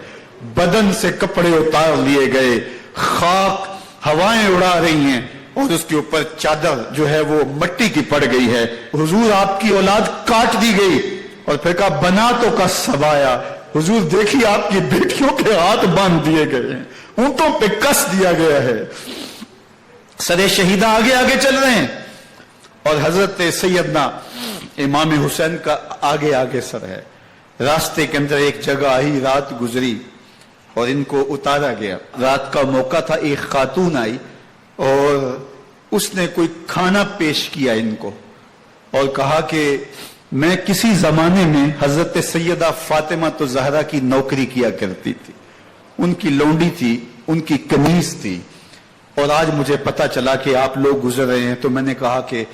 بدن سے کپڑے اتار لیے گئے، خاک ہوائیں اڑا رہی ہیں اور اس کے اوپر چادر جو ہے وہ مٹی کی پڑ گئی ہے. حضور آپ کی اولاد کاٹ دی گئی اور پھر کہا بناتوں کا سبایا. حضور دیکھیے آپ کی بیٹیوں کے ہاتھ باندھ دیے گئے ہیں. اونٹوں پہ کس دیا گیا ہے، سر شہیدہ آگے آگے چل رہے ہیں، اور حضرت سیدنا امام حسین کا آگے آگے سر ہے۔ راستے کے اندر ایک جگہ آئی، رات گزری اور ان کو اتارا گیا۔ رات کا موقع تھا، ایک خاتون آئی اور اس نے کوئی کھانا پیش کیا ان کو اور کہا کہ میں کسی زمانے میں حضرت سیدہ فاطمہ تو زہرا کی نوکری کیا کرتی تھی، ان کی لونڈی تھی، ان کی قمیص تھی، اور آج مجھے پتا چلا کہ آپ لوگ گزر رہے ہیں، تو میں نے کہا کہ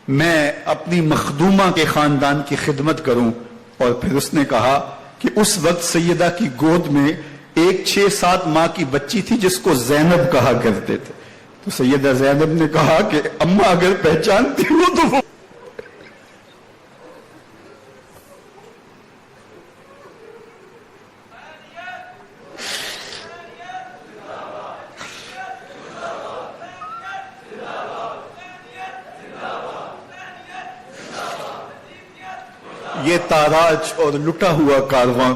میں اپنی مخدومہ کے خاندان کی خدمت کروں۔ اور پھر اس نے کہا کہ اس وقت سیدہ کی گود میں ایک 6-7 ماہ کی بچی تھی جس کو زینب کہا کرتے تھے، تو سیدہ زینب نے کہا کہ اماں اگر پہچانتی ہو تو وہ یہ تاراج اور لٹا ہوا کارواں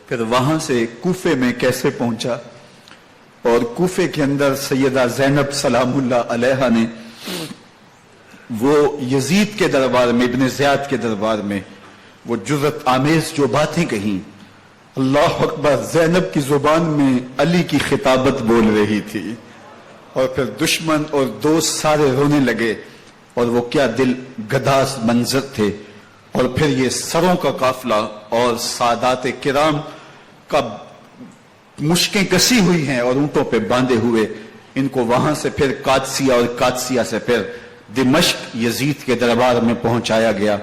پھر وہاں سے کوفے میں کیسے پہنچا، اور کوفے کے اندر سیدہ زینب سلام اللہ علیہا نے وہ یزید کے دربار میں، ابن زیاد کے دربار میں وہ جرأت آمیز جو باتیں کہیں، اللہ اکبر، زینب کی زبان میں علی کی خطابت بول رہی تھی، اور پھر دشمن اور دوست سارے رونے لگے، اور وہ کیا دل گداز منظر تھے۔ اور پھر یہ سروں کا قافلہ اور سادات کرام کا مشکیں کسی ہوئی ہیں اور اونٹوں پہ باندھے ہوئے، ان کو وہاں سے پھر قادسیہ اور قادسیہ سے پھر دمشق یزید کے دربار میں پہنچایا گیا،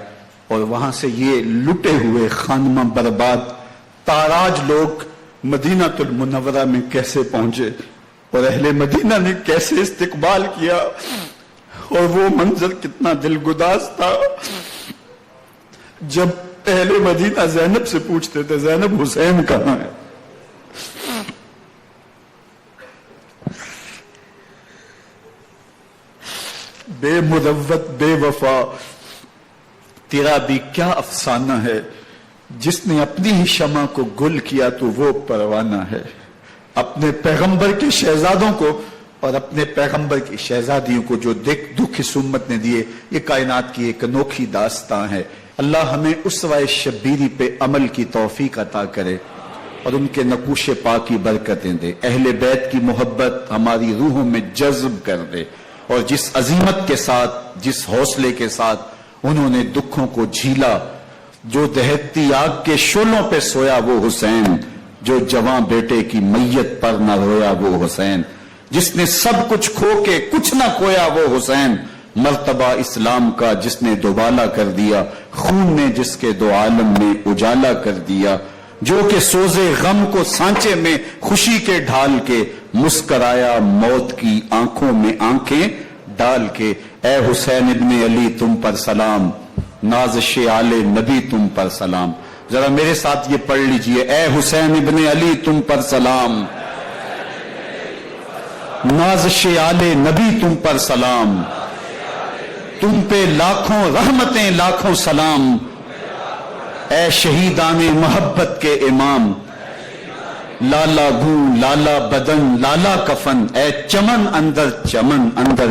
اور وہاں سے یہ لٹے ہوئے خانمہ برباد تاراج لوگ مدینہ المنورہ میں کیسے پہنچے، اور اہل مدینہ نے کیسے استقبال کیا، اور وہ منظر کتنا دلگداز تھا جب اہل مدینہ زینب سے پوچھتے تھے زینب حسین کہاں ہے؟ بے مروت بے وفا تیرا بھی کیا افسانہ ہے، جس نے اپنی ہی شمع کو گل کیا تو وہ پروانہ ہے۔ اپنے پیغمبر کے شہزادوں کو اور اپنے پیغمبر کی شہزادیوں کو جو دکھ اس امت نے دیے، یہ کائنات کی ایک انوکھی داستان ہے۔ اللہ ہمیں اسوہ شبیری پہ عمل کی توفیق عطا کرے اور ان کے نقوش پاک کی برکتیں دے، اہل بیت کی محبت ہماری روحوں میں جذب کر دے، اور جس عظیمت کے ساتھ، جس حوصلے کے ساتھ انہوں نے دکھوں کو جھیلا، جو دہتی آگ کے شعلوں پہ سویا وہ حسین، جو جواں بیٹے کی میت پر نہ رویا وہ حسین، جس نے سب کچھ کھو کے کچھ نہ کھویا وہ حسین، مرتبہ اسلام کا جس نے دوبالا کر دیا، خون نے جس کے دو عالم میں اجالا کر دیا، جو کہ سوزے غم کو سانچے میں خوشی کے ڈھال کے مسکرایا موت کی آنکھوں میں آنکھیں ڈال کے۔ اے حسین ابن علی تم پر سلام، نازش آل نبی تم پر سلام۔ ذرا میرے ساتھ یہ پڑھ لیجئے، اے حسین ابن علی تم پر سلام، نازش آل نبی تم پر سلام، تم پہ لاکھوں رحمتیں لاکھوں سلام، اے شہیدان محبت کے امام، لالا گو لالا بدن لالا کفن، اے چمن اندر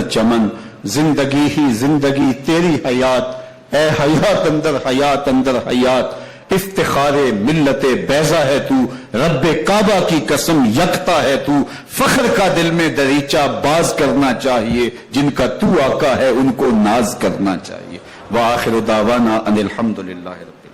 چمن، زندگی ہی زندگی تیری حیات، اے حیات اندر حیات، افتخار ملت بیضا ہے تو، رب کعبہ کی قسم یکتا ہے تو، فخر کا دل میں دریچہ باز کرنا چاہیے، جن کا تو آقا ہے ان کو ناز کرنا چاہیے۔ وآخر دعوانا ان الحمدللہ رب